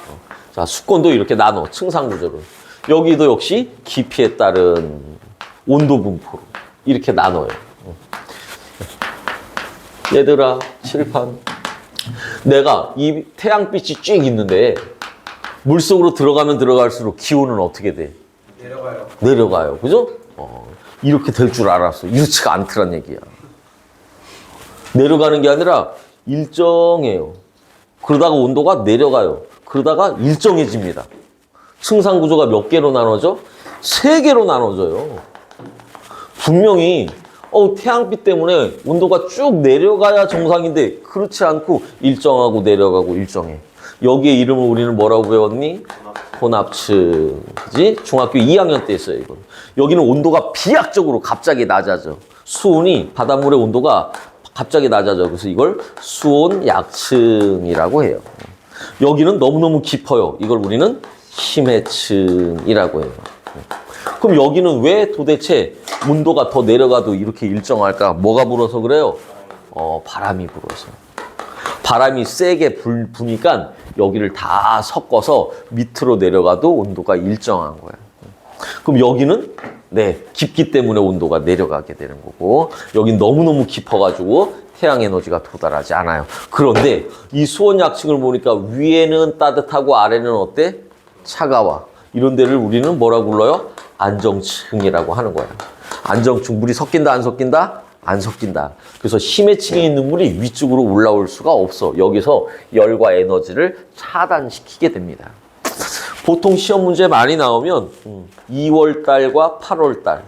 자, 수권도 이렇게 나눠, 층상 구조를. 여기도 역시 깊이에 따른 온도 분포로 이렇게 나눠요. 얘들아, 칠판. 내가 이 태양빛이 쭉 있는데 물속으로 들어가면 들어갈수록 기온은 어떻게 돼? 내려가요. 내려가요. 그죠? 이렇게 될 줄 알았어. 이렇지가 않더란 얘기야. 내려가는 게 아니라 일정해요. 그러다가 온도가 내려가요. 그러다가 일정해집니다. 층상 구조가 몇 개로 나눠져? 3개로 나눠져요. 분명히 태양빛 때문에 온도가 쭉 내려가야 정상인데 그렇지 않고 일정하고 내려가고 일정해. 여기에 이름을 우리는 뭐라고 배웠니? 혼합층. 그지? 중학교 2학년 때 했어요, 이건. 여기는 온도가 비약적으로 갑자기 낮아져. 수온이, 바닷물의 온도가 갑자기 낮아져. 그래서 이걸 수온 약층이라고 해요. 여기는 너무너무 깊어요. 이걸 우리는 심해층이라고 해요. 그럼 여기는 왜 도대체 온도가 더 내려가도 이렇게 일정할까? 뭐가 불어서 그래요? 바람이 불어서. 바람이 세게 부니까 여기를 다 섞어서 밑으로 내려가도 온도가 일정한 거야. 그럼 여기는 깊기 때문에 온도가 내려가게 되는 거고, 여긴 너무너무 깊어가지고 태양 에너지가 도달하지 않아요. 그런데 이 수온 약층을 보니까 위에는 따뜻하고 아래는 어때? 차가워. 이런 데를 우리는 뭐라고 불러요? 안정층이라고 하는 거야. 안정층, 물이 섞인다 안 섞인다? 안 섞인다. 그래서 심해층에 있는 물이 위쪽으로 올라올 수가 없어. 여기서 열과 에너지를 차단시키게 됩니다. 보통 시험 문제 많이 나오면 2월달과 8월달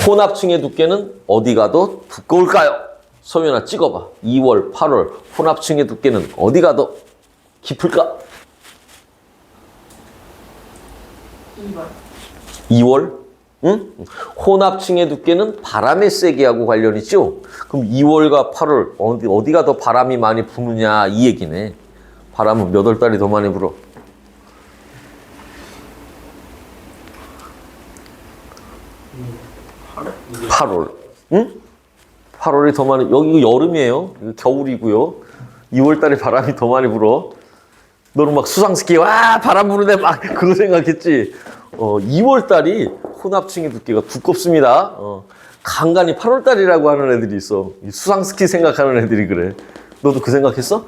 혼합층의 두께는 어디가 더 두꺼울까요? 소연아 찍어봐. 2월, 8월 혼합층의 두께는 어디가 더 깊을까? 2월? 응? 혼합층의 두께는 바람의 세기하고 관련이 있죠? 그럼 2월과 8월 어디가 더 바람이 많이 부느냐 이 얘기네. 바람은 몇 월달이 더 많이 불어? 8월. 응? 8월이 더 많이, 여기 여름이에요. 이거 겨울이고요. 2월달에 바람이 더 많이 불어. 너는 막 수상스키, 와, 바람 부는데 막 그거 생각했지. 2월달이 혼합층의 두께가 두껍습니다. 간간히 8월달이라고 하는 애들이 있어. 수상스키 생각하는 애들이 그래. 너도 그 생각했어?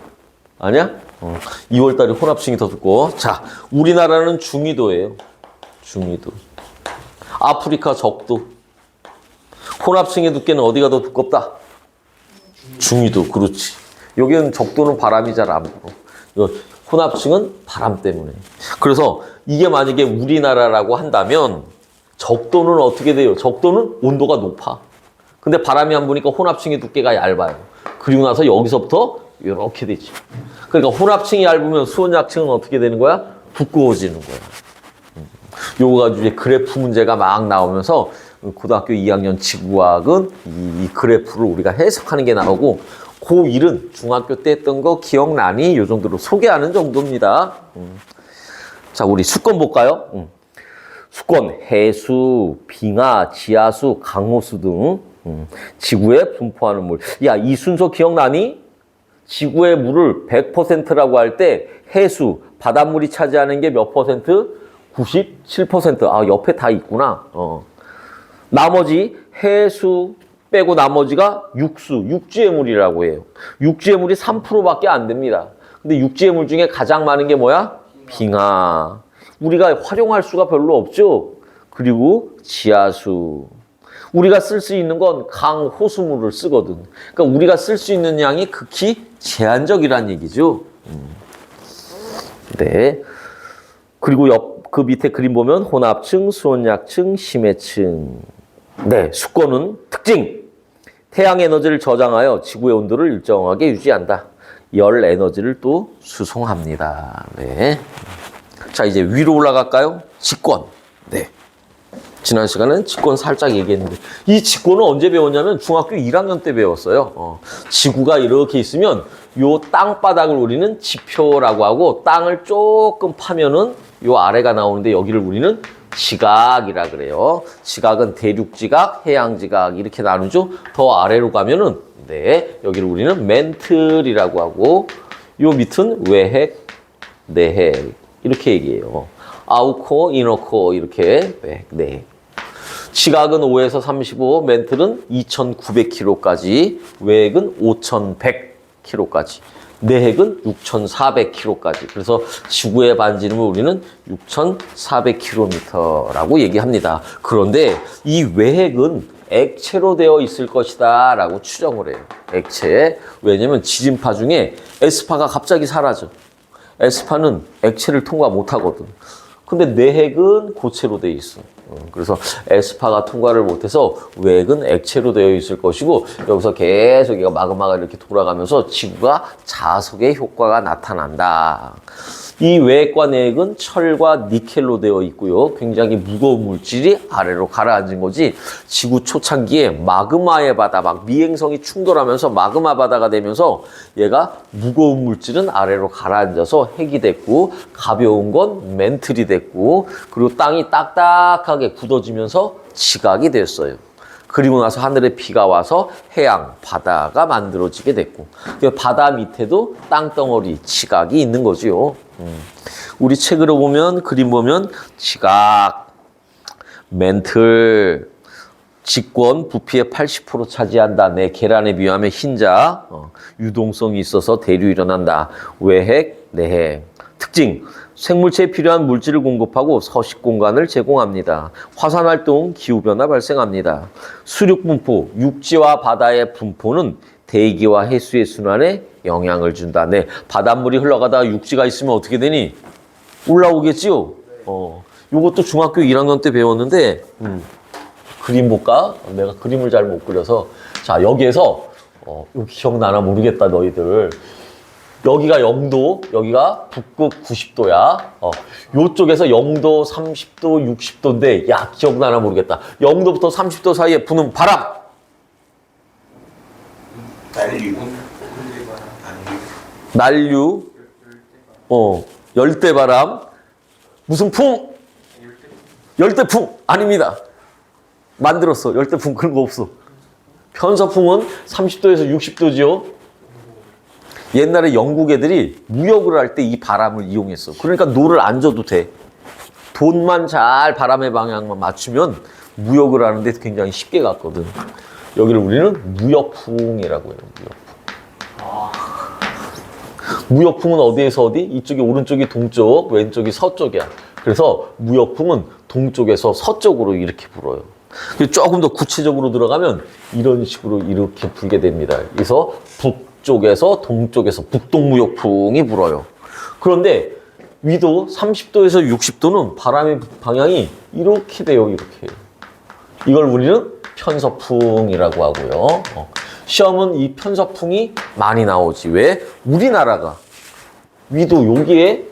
아니야? 2월달이 혼합층이 더 두꺼워. 자, 우리나라는 중위도예요. 중위도. 아프리카 적도. 혼합층의 두께는 어디가 더 두껍다? 중위도. 그렇지. 여기는 적도는 바람이 잘 안 불어. 혼합층은 바람 때문에. 그래서 이게 만약에 우리나라라고 한다면 적도는 어떻게 돼요? 적도는 온도가 높아. 근데 바람이 안 부니까 혼합층의 두께가 얇아요. 그리고 나서 여기서부터 이렇게 되지. 그러니까 혼합층이 얇으면 수온 약층은 어떻게 되는 거야? 두꺼워지는 거야. 요거 가지고 이제 그래프 문제가 막 나오면서 고등학교 2학년 지구과학은 이 그래프를 우리가 해석하는 게 나오고, 고1은 중학교 때 했던 거 기억나니? 요 정도로 소개하는 정도입니다. 자, 우리 수권 볼까요? 수권, 해수, 빙하, 지하수, 강호수 등 지구에 분포하는 물. 야, 이 순서 기억나니? 지구의 물을 100%라고 할 때 해수, 바닷물이 차지하는 게 몇 퍼센트? 97%. 아, 옆에 다 있구나. 나머지 해수 빼고 나머지가 육수, 육지의 물이라고 해요. 육지의 물이 3%밖에 안 됩니다. 근데 육지의 물 중에 가장 많은 게 뭐야? 빙하. 우리가 활용할 수가 별로 없죠. 그리고 지하수. 우리가 쓸 수 있는 건 강, 호수물을 쓰거든. 그러니까 우리가 쓸 수 있는 양이 극히 제한적이란 얘기죠. 네. 그리고 그 밑에 그림 보면 혼합층, 수온약층, 심해층. 네, 수권은 특징. 태양 에너지를 저장하여 지구의 온도를 일정하게 유지한다. 열 에너지를 또 수송합니다. 네. 자, 이제 위로 올라갈까요? 직권. 네. 지난 시간에는 직권 살짝 얘기했는데, 이 직권은 언제 배웠냐면 중학교 1학년 때 배웠어요. 지구가 이렇게 있으면 요 땅바닥을 우리는 지표라고 하고, 땅을 조금 파면은 요 아래가 나오는데 여기를 우리는 지각이라 그래요. 지각은 대륙지각, 해양지각 이렇게 나누죠. 더 아래로 가면은 여기를 우리는 멘틀이라고 하고, 요 밑은 외핵, 내핵 이렇게 얘기해요. 아웃코어, 이너코어 이렇게 네. 지각은 5에서 35, 멘틀은 2,900km까지, 외핵은 5,100km까지. 내핵은 6,400km까지. 그래서 지구의 반지름을 우리는 6,400km라고 얘기합니다. 그런데 이 외핵은 액체로 되어 있을 것이다 라고 추정을 해요. 액체. 왜냐면 지진파 중에 S파가 갑자기 사라져. S파는 액체를 통과 못 하거든. 근데 내핵은 고체로 되어 있어. 그래서 S파가 통과를 못해서 외핵은 액체로 되어 있을 것이고, 여기서 계속 얘가 마그마가 이렇게 돌아가면서 지구가 자석의 효과가 나타난다. 이 외핵과 내핵은 철과 니켈로 되어 있고요. 굉장히 무거운 물질이 아래로 가라앉은 거지. 지구 초창기에 마그마의 바다, 막 미행성이 충돌하면서 마그마 바다가 되면서 얘가 무거운 물질은 아래로 가라앉아서 핵이 됐고, 가벼운 건 멘틀이 됐고, 그리고 땅이 딱딱하게 굳어지면서 지각이 됐어요. 그리고 나서 하늘에 비가 와서 해양, 바다가 만들어지게 됐고, 바다 밑에도 땅덩어리, 지각이 있는 거지요. 우리 책으로 보면, 그림 보면 지각, 멘틀, 직권, 부피의 80% 차지한다. 내 계란에 비하면 흰자, 유동성이 있어서 대류 일어난다. 외핵, 내핵. 특징, 생물체에 필요한 물질을 공급하고 서식 공간을 제공합니다. 화산 활동, 기후변화 발생합니다. 수륙 분포, 육지와 바다의 분포는 대기와 해수의 순환에 영향을 준다. 네, 바닷물이 흘러가다가 육지가 있으면 어떻게 되니? 올라오겠지요? 요것도 중학교 1학년 때 배웠는데, 그림 볼까? 내가 그림을 잘 못 그려서. 자, 여기에서, 여기 기억나나 모르겠다, 너희들. 여기가 0도, 여기가 북극 90도야. 요쪽에서 0도, 30도, 60도인데, 야, 기억나나 모르겠다. 0도부터 30도 사이에 부는 바람! 난류, 열대바람, 무슨 풍? 열대풍! 아닙니다. 만들었어. 열대풍 그런 거 없어. 편서풍은 30도에서 60도지요. 옛날에 영국 애들이 무역을 할 때 이 바람을 이용했어. 그러니까 노를 안 줘도 돼. 돈만 잘 바람의 방향만 맞추면 무역을 하는데 굉장히 쉽게 갔거든. 여기를 우리는 무역풍이라고 해요. 무역풍은 어디에서 어디? 이쪽이 오른쪽이 동쪽, 왼쪽이 서쪽이야. 그래서 무역풍은 동쪽에서 서쪽으로 이렇게 불어요. 조금 더 구체적으로 들어가면 이런 식으로 이렇게 불게 됩니다. 그래서 북쪽에서 동쪽에서 북동무역풍이 불어요. 그런데 위도 30도에서 60도는 바람의 방향이 이렇게 돼요. 이렇게. 이걸 우리는 편서풍이라고 하고요. 시험은 이 편서풍이 많이 나오지. 왜? 우리나라가 위도 여기에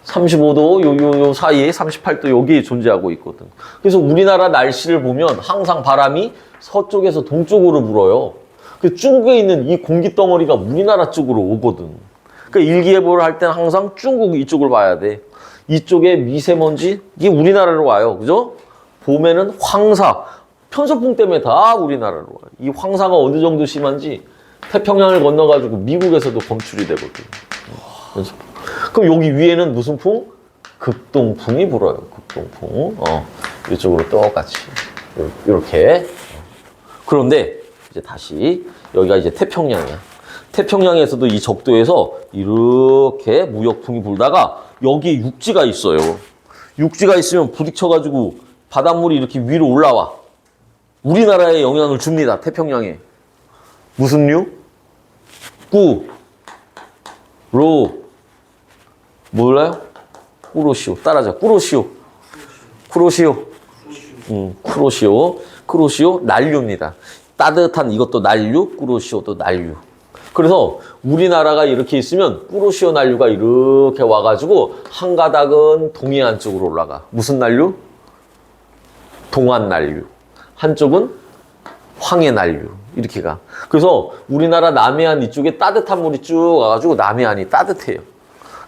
35도 요 사이에 38도 여기에 존재하고 있거든. 그래서 우리나라 날씨를 보면 항상 바람이 서쪽에서 동쪽으로 불어요. 그 중국에 있는 이 공기 덩어리가 우리나라 쪽으로 오거든. 그러니까 일기예보를 할 때는 항상 중국 이쪽을 봐야 돼. 이쪽에 미세먼지 이게 우리나라로 와요. 그죠? 봄에는 황사, 편서풍 때문에 다 우리나라로 와요. 이 황사가 어느 정도 심한지 태평양을 건너가지고 미국에서도 검출이 되거든. 그럼 여기 위에는 무슨 풍? 극동풍이 불어요. 극동풍. 이쪽으로 똑같이. 이렇게. 그런데 이제 다시 여기가 이제 태평양이야. 태평양에서도 이 적도에서 이렇게 무역풍이 불다가 여기에 육지가 있어요. 육지가 있으면 부딪혀가지고 바닷물이 이렇게 위로 올라와. 우리나라에 영향을 줍니다. 태평양에. 무슨 류? 꾸, 로, 몰라요? 꾸로시오. 따라하자. 꾸로시오. 쿠로시오. 쿠로시오. 난류입니다. 따뜻한 이것도 난류, 꾸로시오도 난류. 그래서 우리나라가 이렇게 있으면 꾸로시오 난류가 이렇게 와가지고 한 가닥은 동해안 쪽으로 올라가. 무슨 난류? 동안 난류. 한쪽은 황해 난류. 이렇게 가. 그래서 우리나라 남해안 이쪽에 따뜻한 물이 쭉 와가지고 남해안이 따뜻해요.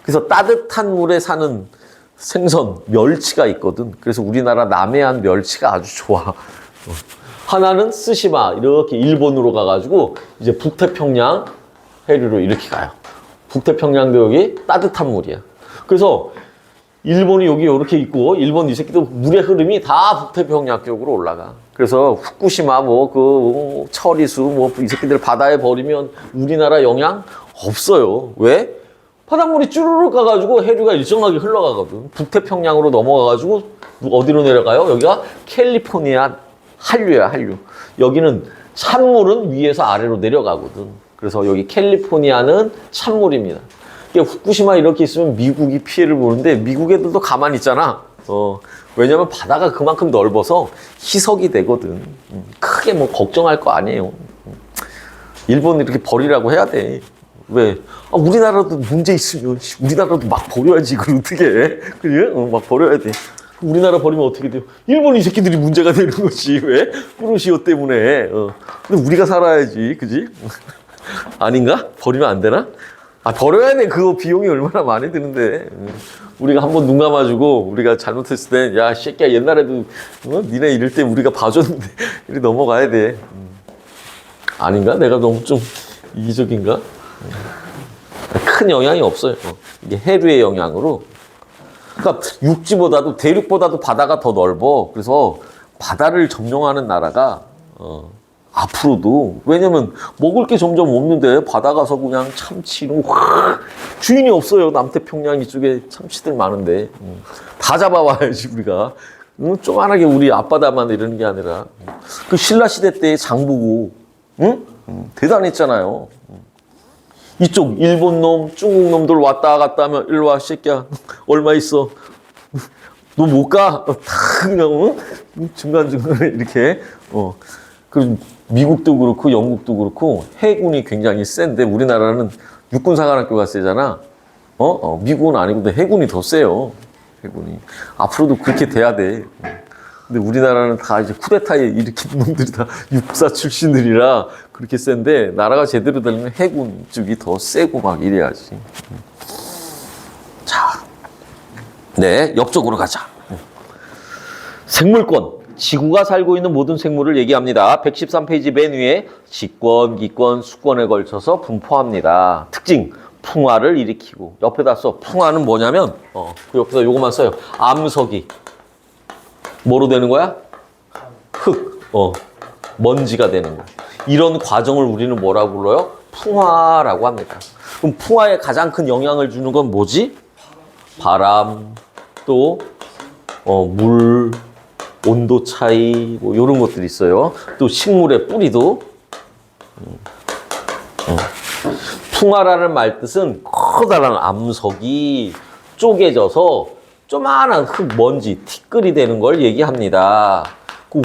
그래서 따뜻한 물에 사는 생선, 멸치가 있거든. 그래서 우리나라 남해안 멸치가 아주 좋아. 하나는 스시마, 이렇게 일본으로 가가지고 이제 북태평양 해류로 이렇게 가요. 북태평양도 여기 따뜻한 물이야. 그래서 일본이 여기 이렇게 있고, 일본 이 새끼도 물의 흐름이 다 북태평양 쪽으로 올라가. 그래서 후쿠시마 처리수 이 새끼들 바다에 버리면 우리나라 영향 없어요. 왜? 바닷물이 쭈르륵 가가지고 해류가 일정하게 흘러가거든. 북태평양으로 넘어가가지고 어디로 내려가요? 여기가 캘리포니아 한류야, 한류. 여기는 찬물은 위에서 아래로 내려가거든. 그래서 여기 캘리포니아는 찬물입니다. 후쿠시마 이렇게 있으면 미국이 피해를 보는데 미국 애들도 가만히 있잖아. 왜냐면 바다가 그만큼 넓어서 희석이 되거든. 크게 뭐 걱정할 거 아니에요. 일본 이렇게 버리라고 해야 돼. 왜? 우리나라도 문제 있으면 우리나라도 막 버려야지. 그걸 어떻게 해? 그래? 막 버려야 돼. 우리나라 버리면 어떻게 돼요? 일본 이 새끼들이 문제가 되는 거지. 왜? 꾸르시오 때문에. 근데 우리가 살아야지. 그지? 아닌가? 버리면 안 되나? 버려야 돼. 그거 비용이 얼마나 많이 드는데. 우리가 한번 눈 감아주고 우리가 잘못했을 때, 야, 새끼야, 옛날에도 니네 이럴 때 우리가 봐줬는데 이렇게 넘어가야 돼. 아닌가? 내가 너무 좀 이기적인가? 큰 영향이 없어요. 이게 해류의 영향으로. 그러니까 육지보다도 대륙보다도 바다가 더 넓어. 그래서 바다를 점령하는 나라가 앞으로도, 왜냐면 먹을 게 점점 없는데 바다 가서 그냥 참치로 주인이 없어요. 남태평양 이쪽에 참치들 많은데 다 잡아와야지 우리가. 조그만하게 우리 앞바다만 이러는 게 아니라 그 신라 시대 때 장보고 대단했잖아요. 이쪽 일본 놈, 중국 놈들 왔다 갔다 하면 일로 와 새끼야 얼마 있어? 너 못 가? 다 그냥 중간중간에 이렇게 그 미국도 그렇고 영국도 그렇고 해군이 굉장히 센데 우리나라는 육군사관학교가 세잖아. 미국은 아니고 근데 해군이 더 세요. 해군이 앞으로도 그렇게 돼야 돼. 근데 우리나라는 다 이제 쿠데타에 일으킨 놈들이 다 육사 출신들이라 그렇게 센데 나라가 제대로 되려면 해군 쪽이 더 세고 막 이래야지. 자, 네, 옆쪽으로 가자. 생물권. 지구가 살고 있는 모든 생물을 얘기합니다. 113페이지 맨 위에 지권, 기권, 수권에 걸쳐서 분포합니다. 특징, 풍화를 일으키고. 옆에다 써. 풍화는 뭐냐면 그 옆에다 요것만 써요. 암석이 뭐로 되는 거야? 흙, 먼지가 되는 거야. 이런 과정을 우리는 뭐라고 불러요? 풍화라고 합니다. 그럼 풍화에 가장 큰 영향을 주는 건 뭐지? 바람, 또 물, 온도 차이, 뭐 이런 것들이 있어요. 또 식물의 뿌리도. 풍화라는 말뜻은 커다란 암석이 쪼개져서 조그마한 흙, 먼지, 티끌이 되는 걸 얘기합니다.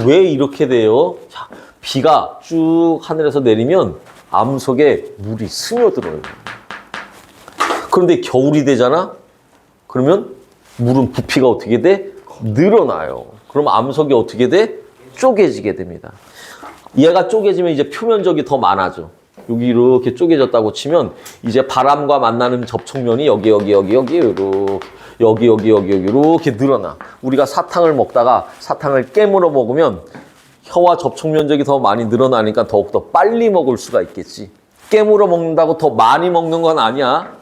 왜 이렇게 돼요? 자, 비가 쭉 하늘에서 내리면 암석에 물이 스며들어요. 그런데 겨울이 되잖아? 그러면 물은 부피가 어떻게 돼? 늘어나요. 그럼 암석이 어떻게 돼? 쪼개지게 됩니다. 얘가 쪼개지면 이제 표면적이 더 많아져. 여기 이렇게 쪼개졌다고 치면 이제 바람과 만나는 접촉면이 여기 이렇게 늘어나. 우리가 사탕을 먹다가 사탕을 깨물어 먹으면 혀와 접촉 면적이 더 많이 늘어나니까 더욱더 빨리 먹을 수가 있겠지. 깨물어 먹는다고 더 많이 먹는 건 아니야.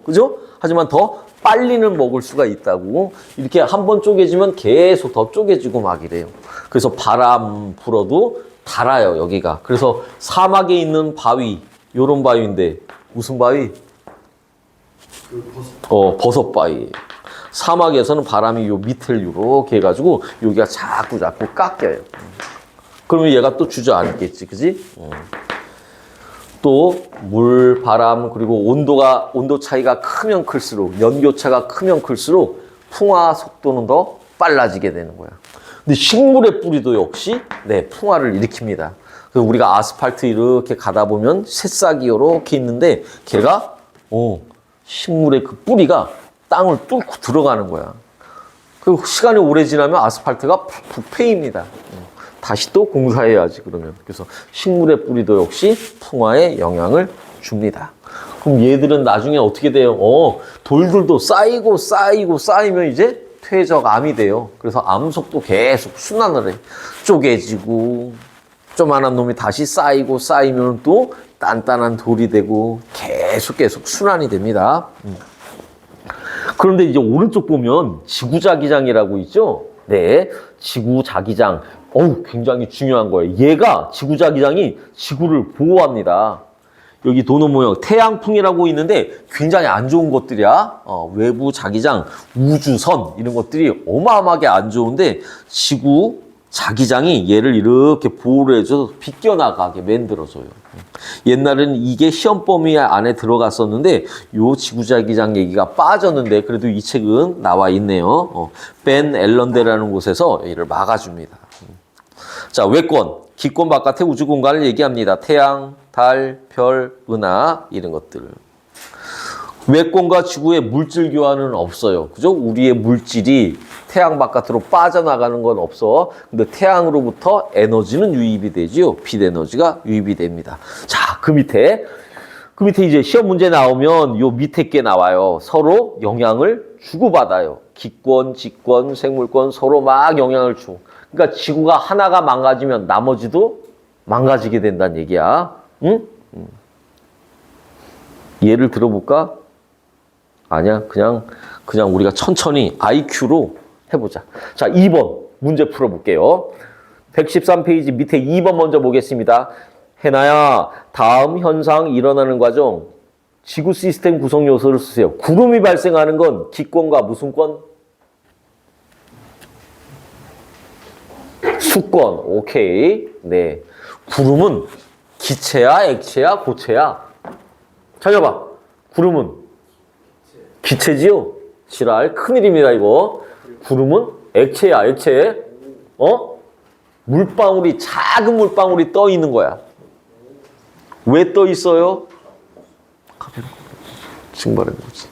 그죠? 하지만 더 빨리는 먹을 수가 있다고. 이렇게 한번 쪼개지면 계속 더 쪼개지고 막 이래요. 그래서 바람 불어도 달아요, 여기가. 그래서 사막에 있는 바위, 요런 바위인데 무슨 바위? 버섯 바위. 사막에서는 바람이 요 밑을 이렇게 해가지고 여기가 자꾸 깎여요. 그러면 얘가 또 주저앉겠지, 그지? 또 물, 바람, 그리고 온도 차이가 크면 클수록, 연교차가 크면 클수록 풍화 속도는 더 빨라지게 되는 거야. 근데 식물의 뿌리도 역시 풍화를 일으킵니다. 그래서 우리가 아스팔트 이렇게 가다 보면 새싹이 이렇게 있는데 걔가 식물의 그 뿌리가 땅을 뚫고 들어가는 거야. 그리고 시간이 오래 지나면 아스팔트가 부패입니다. 다시 또 공사해야지 그러면. 그래서 식물의 뿌리도 역시 풍화에 영향을 줍니다. 그럼 얘들은 나중에 어떻게 돼요? 돌들도 쌓이면 이제 퇴적암이 돼요. 그래서 암석도 계속 순환을 해. 쪼개지고 조그만한 놈이 다시 쌓이면 또 단단한 돌이 되고 계속 순환이 됩니다. 그런데 이제 오른쪽 보면 지구자기장이라고 있죠? 네, 지구자기장. 굉장히 중요한 거예요. 얘가 지구자기장이 지구를 보호합니다. 여기 도너 모형 태양풍이라고 있는데 굉장히 안 좋은 것들이야. 외부 자기장, 우주선 이런 것들이 어마어마하게 안 좋은데 지구 자기장이 얘를 이렇게 보호를 해줘서 비껴나가게 만들어줘요. 옛날에는 이게 시험 범위 안에 들어갔었는데 요 지구자기장 얘기가 빠졌는데 그래도 이 책은 나와 있네요. 벤 앨런데라는 곳에서 얘를 막아줍니다. 자, 외권, 기권 바깥의 우주 공간을 얘기합니다. 태양, 달, 별, 은하 이런 것들. 외권과 지구의 물질 교환은 없어요. 그죠? 우리의 물질이 태양 바깥으로 빠져나가는 건 없어. 근데 태양으로부터 에너지는 유입이 되지요. 빛 에너지가 유입이 됩니다. 자, 그 밑에 이제 시험 문제 나오면 요 밑에 게 나와요. 서로 영향을 주고받아요. 기권, 직권, 생물권 서로 막 영향을 주고. 그러니까 지구가 하나가 망가지면 나머지도 망가지게 된다는 얘기야. 응? 예를 들어볼까? 아니야. 그냥 우리가 천천히 IQ로 해보자. 자, 2번 문제 풀어볼게요. 113페이지 밑에 2번 먼저 보겠습니다. 해나야, 다음 현상 일어나는 과정 지구 시스템 구성 요소를 쓰세요. 구름이 발생하는 건 기권과 무슨 권? 수권. 오케이. 네. 구름은 기체야, 액체야, 고체야? 찾아봐. 구름은 기체지요? 지랄. 큰일입니다, 이거. 구름은 액체야, 액체. 물방울이, 작은 물방울이 떠 있는 거야. 왜 떠 있어요? 증발한 거지.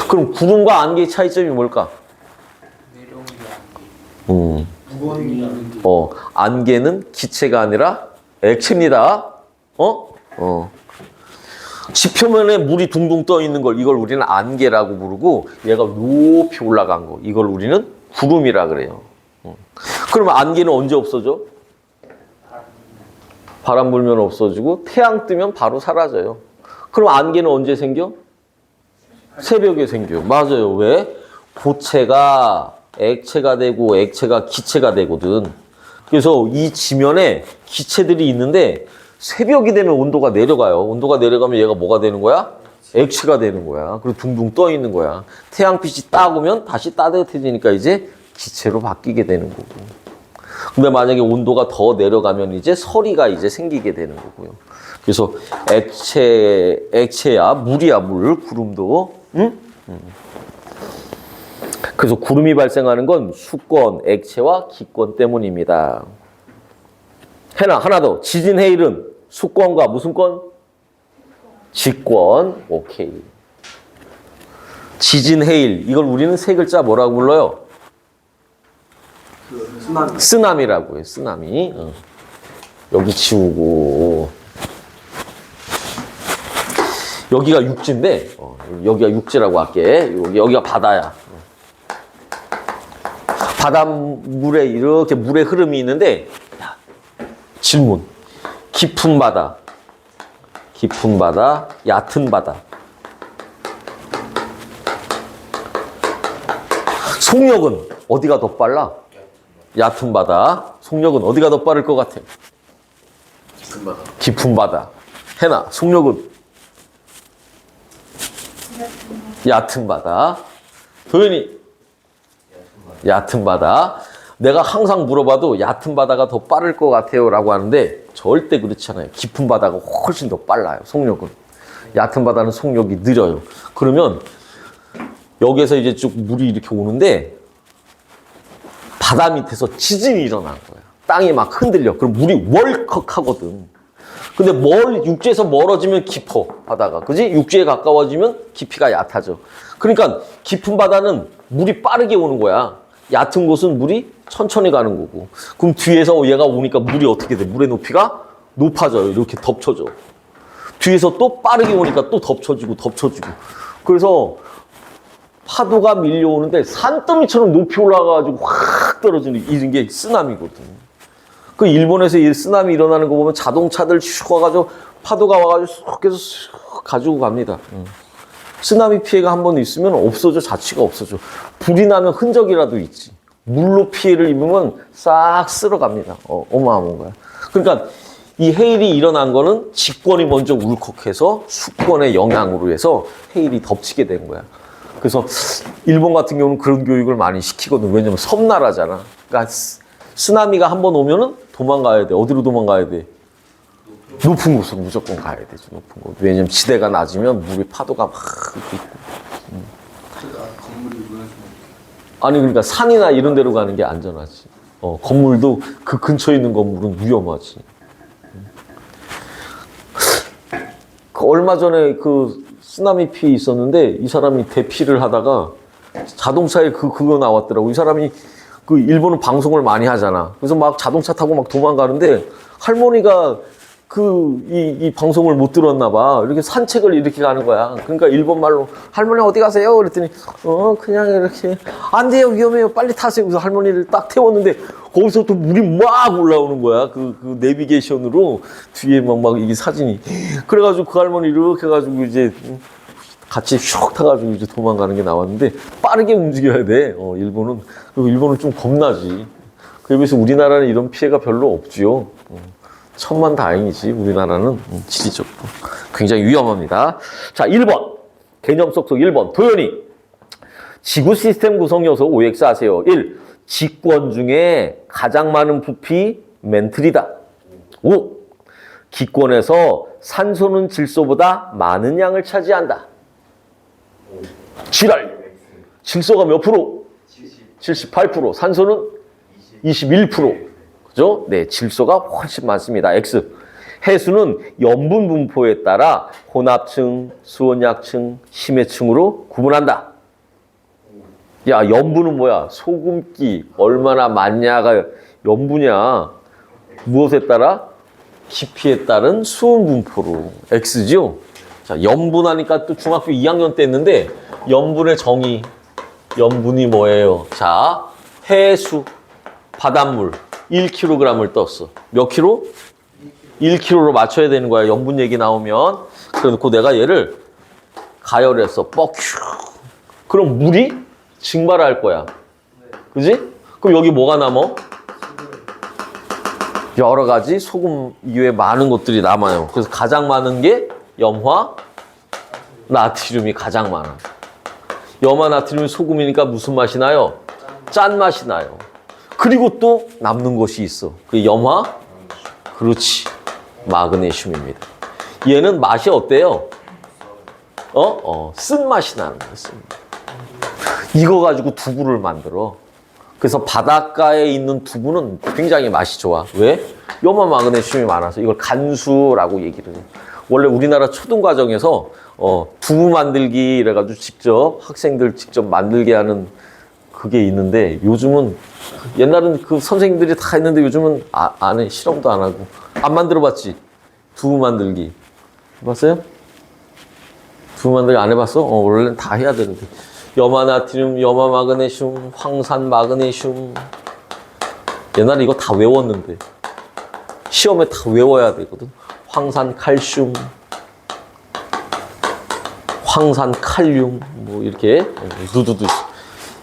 그럼 구름과 안개의 차이점이 뭘까? 내려온 게 안개. 무거운 안개는 기체가 아니라 액체입니다. 지표면에 물이 둥둥 떠 있는 걸 이걸 우리는 안개라고 부르고 얘가 높이 올라간 거 이걸 우리는 구름이라 그래요. 그러면 안개는 언제 없어져? 바람 불면 없어지고 태양 뜨면 바로 사라져요. 그럼 안개는 언제 생겨? 새벽에 생겨. 맞아요. 왜? 고체가 액체가 되고 액체가 기체가 되거든. 그래서 이 지면에 기체들이 있는데 새벽이 되면 온도가 내려가요. 온도가 내려가면 얘가 뭐가 되는 거야? 액체가 되는 거야. 그리고 둥둥 떠 있는 거야. 태양빛이 따오면 다시 따뜻해지니까 이제 기체로 바뀌게 되는 거고. 근데 만약에 온도가 더 내려가면 이제 서리가 이제 생기게 되는 거고요. 그래서 액체야, 물이야, 물, 구름도. 응? 그래서 구름이 발생하는 건 수권, 액체와 기권 때문입니다. 하나 더. 지진 해일은 수권과 무슨 권? 직권. 오케이. 지진 해일. 이걸 우리는 세 글자 뭐라고 불러요? 쓰나미. 쓰나미라고 해요. 쓰나미. 여기 지우고. 여기가 육지인데 여기가 육지라고 할게. 여기가 바다야. 바닷물에 이렇게 물의 흐름이 있는데 질문. 깊은 바다, 얕은 바다. 속력은 어디가 더 빨라? 얕은 바다. 속력은 어디가 더 빠를 것 같아? 깊은 바다. 깊은 바다. 해나, 속력은? 얕은 바다. 도현이? 얕은 바다. 내가 항상 물어봐도 얕은 바다가 더 빠를 것 같아요 라고 하는데 절대 그렇지 않아요. 깊은 바다가 훨씬 더 빨라요. 속력은. 얕은 바다는 속력이 느려요. 그러면 여기에서 이제 쭉 물이 이렇게 오는데 바다 밑에서 지진이 일어난 거야. 땅이 막 흔들려. 그럼 물이 월컥하거든. 근데 육지에서 멀어지면 깊어, 바다가. 그지? 육지에 가까워지면 깊이가 얕아져. 그러니까 깊은 바다는 물이 빠르게 오는 거야. 얕은 곳은 물이 천천히 가는 거고. 그럼 뒤에서 얘가 오니까 물이 어떻게 돼? 물의 높이가 높아져요. 이렇게 덮쳐져. 뒤에서 또 빠르게 오니까 또 덮쳐지고. 그래서 파도가 밀려오는데 산더미처럼 높이 올라가가지고 확 떨어지는 이런 게 쓰나미거든. 그 일본에서 이 쓰나미 일어나는 거 보면 자동차들 슉 와가지고 파도가 와가지고 쏙 해서 슉 가지고 갑니다. 쓰나미 피해가 한 번 있으면 없어져. 자취가 없어져. 불이 나면 흔적이라도 있지. 물로 피해를 입으면 싹 쓸어갑니다. 어마어마한 거야. 그러니까 이 해일이 일어난 거는 직권이 먼저 울컥해서 수권의 영향으로 해서 해일이 덮치게 된 거야. 그래서 일본 같은 경우는 그런 교육을 많이 시키거든. 왜냐면 섬나라잖아. 그러니까 쓰나미가 한번 오면은 도망가야 돼. 어디로 도망가야 돼? 높은 곳으로 무조건 가야 되죠. 높은 곳. 왜냐면 지대가 낮으면 물의 파도가 막 있고. 건물이 무너지면 아니 그러니까 산이나 이런 데로 가는 게 안전하지. 건물도 그 근처에 있는 건물은 위험하지. 그 얼마 전에 그 쓰나미 피해 있었는데 이 사람이 대피를 하다가 자동차에 그거 나왔더라고. 이 사람이 그 일본은 방송을 많이 하잖아. 그래서 막 자동차 타고 막 도망가는데 할머니가 이 방송을 못 들었나 봐. 이렇게 산책을 이렇게 가는 거야. 그러니까 일본 말로 할머니 어디 가세요? 그랬더니 그냥 이렇게 안 돼요 위험해요 빨리 타세요. 그래서 할머니를 딱 태웠는데 거기서 또 물이 막 올라오는 거야. 그 내비게이션으로 뒤에 막 이게 사진이. 그래가지고 그 할머니 이렇게 해가지고 이제 같이 슉 타가지고 이제 도망가는 게 나왔는데 빠르게 움직여야 돼. 일본은. 그리고 일본은 좀 겁나지. 그에 비해서 우리나라는 이런 피해가 별로 없지요. 천만 다행이지. 우리나라는 지리적으로 굉장히 위험합니다. 자, 1번. 개념 속속 1번. 도연이. 지구 시스템 구성 요소 OX 하세요. 1. 직권 중에 가장 많은 부피 멘틀이다. 5. 기권에서 산소는 질소보다 많은 양을 차지한다. 지랄. 질소가 몇 프로? 78%. 산소는 21%. 그죠? 네, 질소가 훨씬 많습니다. X. 해수는 염분 분포에 따라 혼합층, 수온약층, 심해층으로 구분한다. 야, 염분은 뭐야? 소금기 얼마나 많냐가 염분이야. 무엇에 따라? 깊이에 따른 수온 분포로. X죠? 자, 염분 하니까 또 중학교 2학년 때 했는데 염분의 정의. 염분이 뭐예요? 자, 해수, 바닷물 1kg을 떴어. 몇 킬로? 1kg로 맞춰야 되는 거야. 염분 얘기 나오면. 그래놓고 내가 얘를 가열해서 뻑큐. 그럼 물이 증발할 거야. 그지? 그럼 여기 뭐가 남어? 여러 가지 소금 이외에 많은 것들이 남아요. 그래서 가장 많은 게 염화, 나트륨이 가장 많아. 염화, 나트륨이 소금이니까 무슨 맛이 나요? 짠 맛이 나요. 그리고 또 남는 것이 있어. 그 염화? 그렇지. 마그네슘입니다. 얘는 맛이 어때요? 쓴맛이 나는 거야. 이거 가지고 두부를 만들어. 그래서 바닷가에 있는 두부는 굉장히 맛이 좋아. 왜? 염화 마그네슘이 많아서 이걸 간수라고 얘기를 해. 원래 우리나라 초등과정에서 두부 만들기 이래가지고 직접 학생들 직접 만들게 하는 그게 있는데 요즘은 옛날은 그 선생님들이 다 했는데 요즘은 안 해. 실험도 안 하고. 안 만들어봤지? 두부 만들기. 해봤어요? 두부 만들기 안 해봤어? 원래는 다 해야 되는데. 염화 나트륨, 염화 마그네슘, 황산 마그네슘. 옛날에 이거 다 외웠는데. 시험에 다 외워야 되거든. 황산 칼슘, 황산 칼륨, 뭐 이렇게 누두두.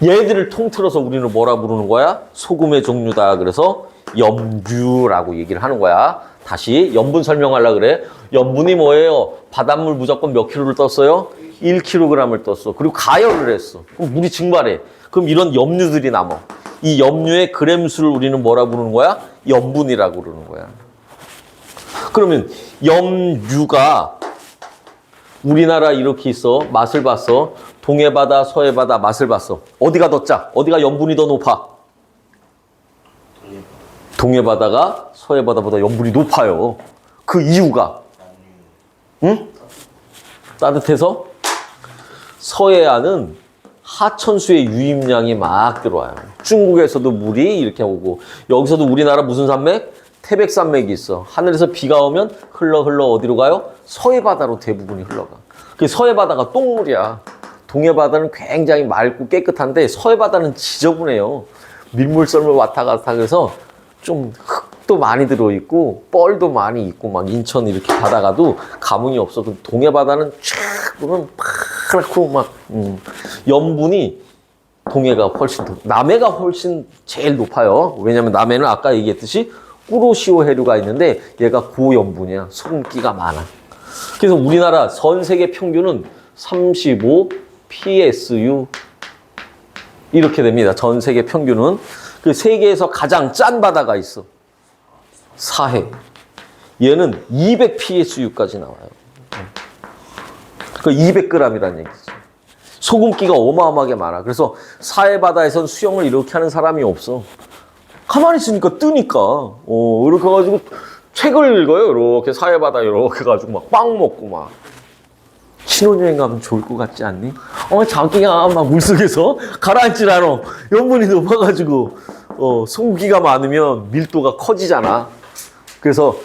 얘들을 통틀어서 우리는 뭐라 부르는 거야? 소금의 종류다. 그래서 염류라고 얘기를 하는 거야. 다시 염분 설명하려고 그래. 염분이 뭐예요? 바닷물 무조건 몇 킬로를 떴어요? 1kg을 떴어. 그리고 가열을 했어. 그럼 물이 증발해. 그럼 이런 염류들이 남아. 이 염류의 그램수를 우리는 뭐라 부르는 거야? 염분이라고 그러는 거야. 그러면 염류가 우리나라 이렇게 있어. 맛을 봤어. 동해바다, 서해바다 맛을 봤어. 어디가 더 짜? 어디가 염분이 더 높아? 동해바다가 서해바다보다 염분이 높아요. 그 이유가? 응? 따뜻해서? 서해안은 하천수의 유입량이 막 들어와요. 중국에서도 물이 이렇게 오고 여기서도 우리나라 무슨 산맥? 태백산맥이 있어. 하늘에서 비가 오면 흘러 어디로 가요? 서해바다로 대부분이 흘러가. 그 서해바다가 똥물이야. 동해바다는 굉장히 맑고 깨끗한데 서해바다는 지저분해요. 밀물썰물 왔다 갔다 그래서 좀 흙도 많이 들어있고 뻘도 많이 있고 막 인천 이렇게 바다가도 감흥이 없어. 그 동해바다는 쫙 보면 파랗고 막 염분이 동해가 훨씬 남해가 훨씬 제일 높아요. 왜냐면 남해는 아까 얘기했듯이 꾸로시오 해류가 있는데 얘가 고염분이야. 소금기가 많아. 그래서 우리나라 전 세계 평균은 35 PSU 이렇게 됩니다. 전 세계 평균은. 그 세계에서 가장 짠 바다가 있어. 사해. 얘는 200 PSU까지 나와요. 그 200g이라는 얘기지. 소금기가 어마어마하게 많아. 그래서 사해 바다에선 수영을 이렇게 하는 사람이 없어. 가만히 있으니까 뜨니까. 이렇게 해가지고 책을 읽어요. 이렇게 사해 바다 이렇게 해가지고 막 빵 먹고 막. 신혼여행 가면 좋을 것 같지 않니? 자기가 막 물속에서 가라앉질 않아. 염분이 높아가지고, 소금기가 많으면 밀도가 커지잖아. 그래서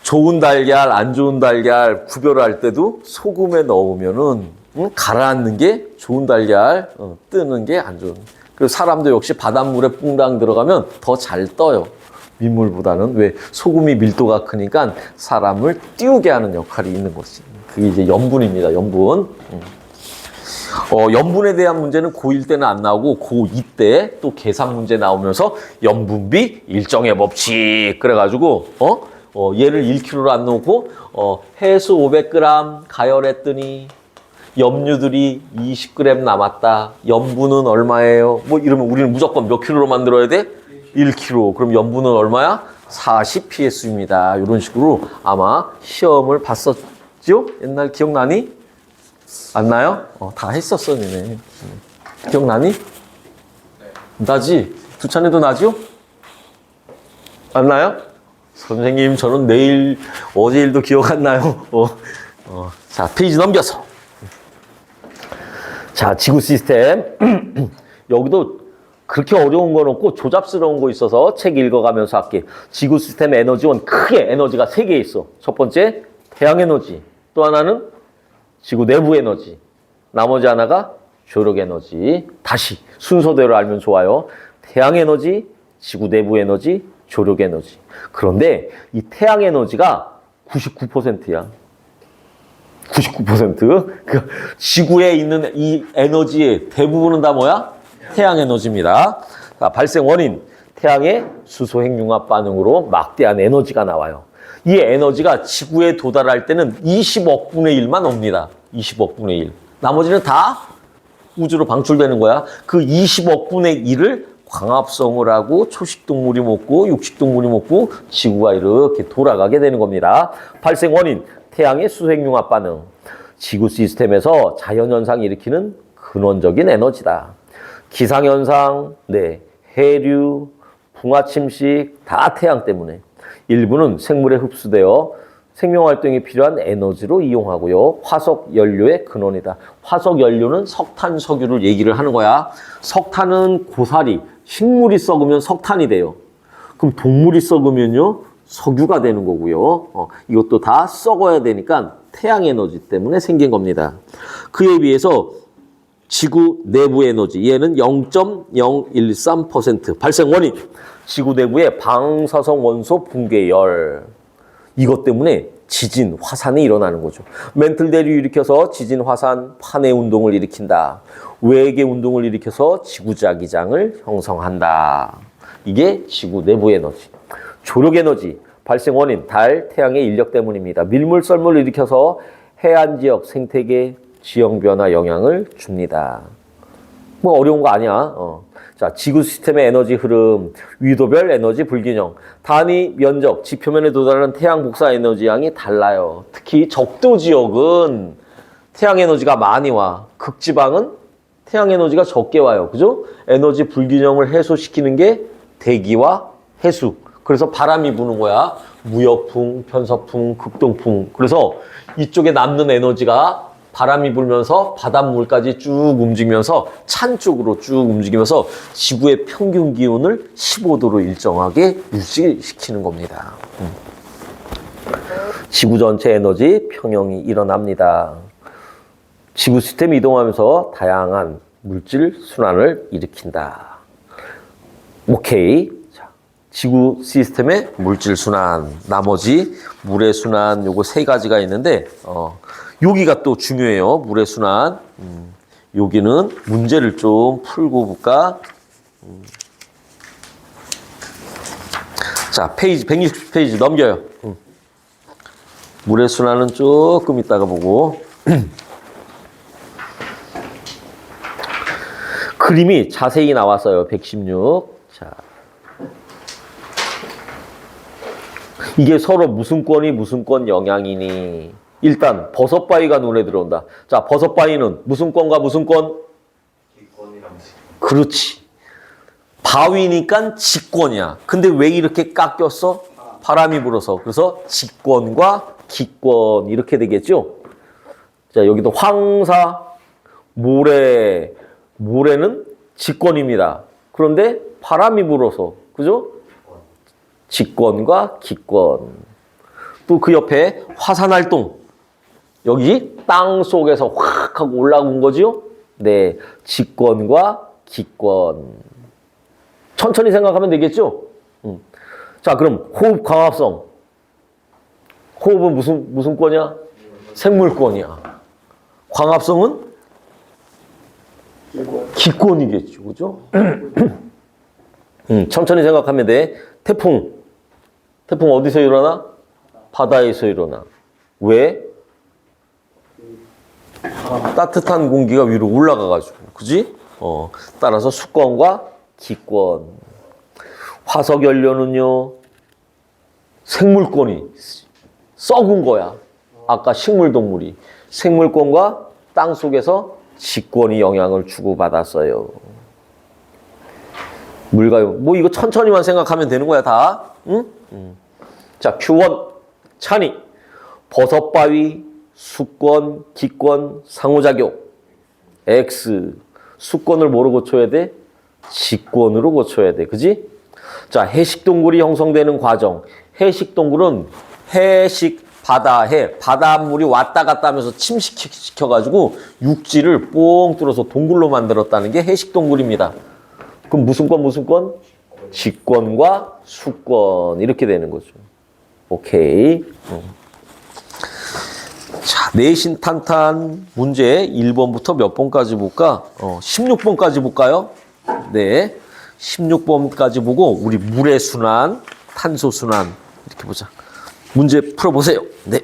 좋은 달걀, 안 좋은 달걀 구별할 때도 소금에 넣으면은, 가라앉는 게 좋은 달걀, 뜨는 게 안 좋은. 그리고 사람도 역시 바닷물에 뿡당 들어가면 더 잘 떠요. 민물보다는. 왜? 소금이 밀도가 크니까 사람을 띄우게 하는 역할이 있는 거지. 그게 이제 염분입니다. 염분. 염분에 대한 문제는 고1 때는 안 나오고 고2 때 또 계산 문제 나오면서 염분비 일정의 법칙 그래가지고 얘를 1kg로 안 놓고 해수 500g 가열했더니 염류들이 20g 남았다. 염분은 얼마예요? 뭐 이러면 우리는 무조건 몇 킬로로 만들어야 돼? 1kg. 그럼 염분은 얼마야? 40 PSU입니다. 이런 식으로 아마 시험을 봤었죠? 옛날 기억나니? 안 나요? 다 했었어, 니네. 기억나니? 나지? 두 차례도 나죠? 안 나요? 선생님, 저는 내일, 어제 일도 기억 안 나요. 자, 페이지 넘겨서. 자, 지구 시스템. 여기도 그렇게 어려운 건 없고 조잡스러운 거 있어서 책 읽어가면서 할게. 지구 시스템 에너지원 크게 에너지가 3개 있어. 첫 번째, 태양 에너지. 또 하나는 지구 내부 에너지. 나머지 하나가 조력 에너지. 다시 순서대로 알면 좋아요. 태양 에너지, 지구 내부 에너지, 조력 에너지. 그런데 이 태양 에너지가 99%야. 99%. 그 지구에 있는 이 에너지의 대부분은 다 뭐야? 태양 에너지입니다. 자, 발생 원인. 태양의 수소 핵융합 반응으로 막대한 에너지가 나와요. 이 에너지가 지구에 도달할 때는 20억 분의 1만 옵니다. 20억 분의 1. 나머지는 다 우주로 방출되는 거야. 그 20억 분의 1을 광합성을 하고 초식동물이 먹고 육식동물이 먹고 지구가 이렇게 돌아가게 되는 겁니다. 발생 원인, 태양의 수소핵융합 반응. 지구 시스템에서 자연현상을 일으키는 근원적인 에너지다. 기상현상, 해류, 붕화침식 다 태양 때문에. 일부는 생물에 흡수되어 생명활동에 필요한 에너지로 이용하고요. 화석 연료의 근원이다. 화석 연료는 석탄, 석유를 얘기를 하는 거야. 석탄은 고사리, 식물이 썩으면 석탄이 돼요. 그럼 동물이 썩으면요, 석유가 되는 거고요. 이것도 다 썩어야 되니까 태양 에너지 때문에 생긴 겁니다. 그에 비해서 지구 내부 에너지, 얘는 0.013%. 발생 원인, 지구 내부의 방사성 원소 붕괴열. 이것 때문에 지진, 화산이 일어나는 거죠. 멘틀 대류 일으켜서 지진, 화산, 판해 운동을 일으킨다. 외계 운동을 일으켜서 지구자기장을 형성한다. 이게 지구 내부 에너지. 조력 에너지, 발생 원인, 달, 태양의 인력 때문입니다. 밀물, 썰물을 일으켜서 해안 지역 생태계 지형 변화 영향을 줍니다. 뭐 어려운 거 아니야. 자, 지구 시스템의 에너지 흐름, 위도별 에너지 불균형, 단위 면적, 지표면에 도달하는 태양 복사 에너지 양이 달라요. 특히 적도 지역은 태양 에너지가 많이 와. 극지방은 태양 에너지가 적게 와요. 그죠? 에너지 불균형을 해소시키는 게 대기와 해수. 그래서 바람이 부는 거야. 무역풍, 편서풍, 극동풍. 그래서 이쪽에 남는 에너지가 바람이 불면서 바닷물까지 쭉 움직이면서 찬 쪽으로 쭉 움직이면서 지구의 평균 기온을 15도로 일정하게 유지시키는 겁니다. 지구 전체 에너지 평형이 일어납니다. 지구 시스템이 이동하면서 다양한 물질 순환을 일으킨다. 오케이. 자, 지구 시스템의 물질 순환, 나머지 물의 순환, 요거 3가지가 있는데, 여기가 또 중요해요. 물의 순환. 여기는 문제를 좀 풀고 볼까? 자, 페이지 160페이지 넘겨요. 물의 순환은 조금 이따가 보고. 그림이 자세히 나왔어요. 116. 자. 이게 서로 무슨 권 영향이니? 일단 버섯바위가 눈에 들어온다. 자, 버섯바위는 무슨 권과 무슨 권? 그렇지. 바위니까 직권이야. 근데 왜 이렇게 깎였어? 바람이 불어서. 그래서 직권과 기권 이렇게 되겠죠? 자, 여기도 황사, 모래는 직권입니다. 그런데 바람이 불어서. 그죠? 직권과 기권. 또 그 옆에 화산활동. 여기 땅 속에서 확 하고 올라온 거지요? 네. 직권과 기권. 천천히 생각하면 되겠죠? 자, 그럼 호흡 광합성. 호흡은 무슨 권이야? 생물권이야. 광합성은 기권이겠죠. 그죠? 천천히 생각하면 돼. 태풍 어디서 일어나? 바다에서 일어나. 왜? 따뜻한 공기가 위로 올라가가지고. 그지? 따라서 수권과 기권. 화석연료는요, 생물권이 썩은 거야. 아까 식물동물이. 생물권과 땅 속에서 직권이 영향을 주고받았어요. 물가요. 뭐 이거 천천히만 생각하면 되는 거야, 다. 응? 자, Q1. 찬이. 버섯바위, 수권, 기권, 상호작용. X. 수권을 뭐로 고쳐야 돼? 직권으로 고쳐야 돼. 그지? 자, 해식동굴이 형성되는 과정. 해식동굴은 바닷물이 왔다 갔다 하면서 침식시켜가지고 육지를 뽕 뚫어서 동굴로 만들었다는 게 해식동굴입니다. 그럼 무슨 권? 직권과 수권. 이렇게 되는 거죠. 오케이. 자, 내신 탄탄 문제 1번부터 몇 번까지 볼까? 16번까지 볼까요? 네. 16번까지 보고 우리 물의 순환, 탄소 순환 이렇게 보자. 문제 풀어보세요. 네.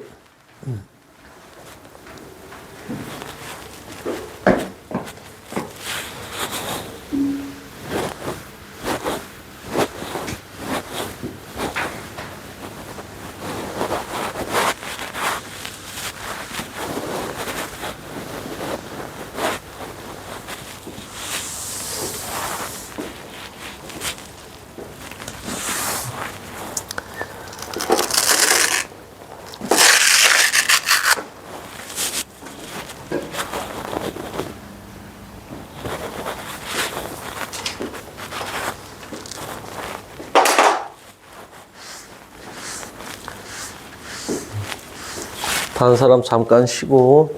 다른 사람 잠깐 쉬고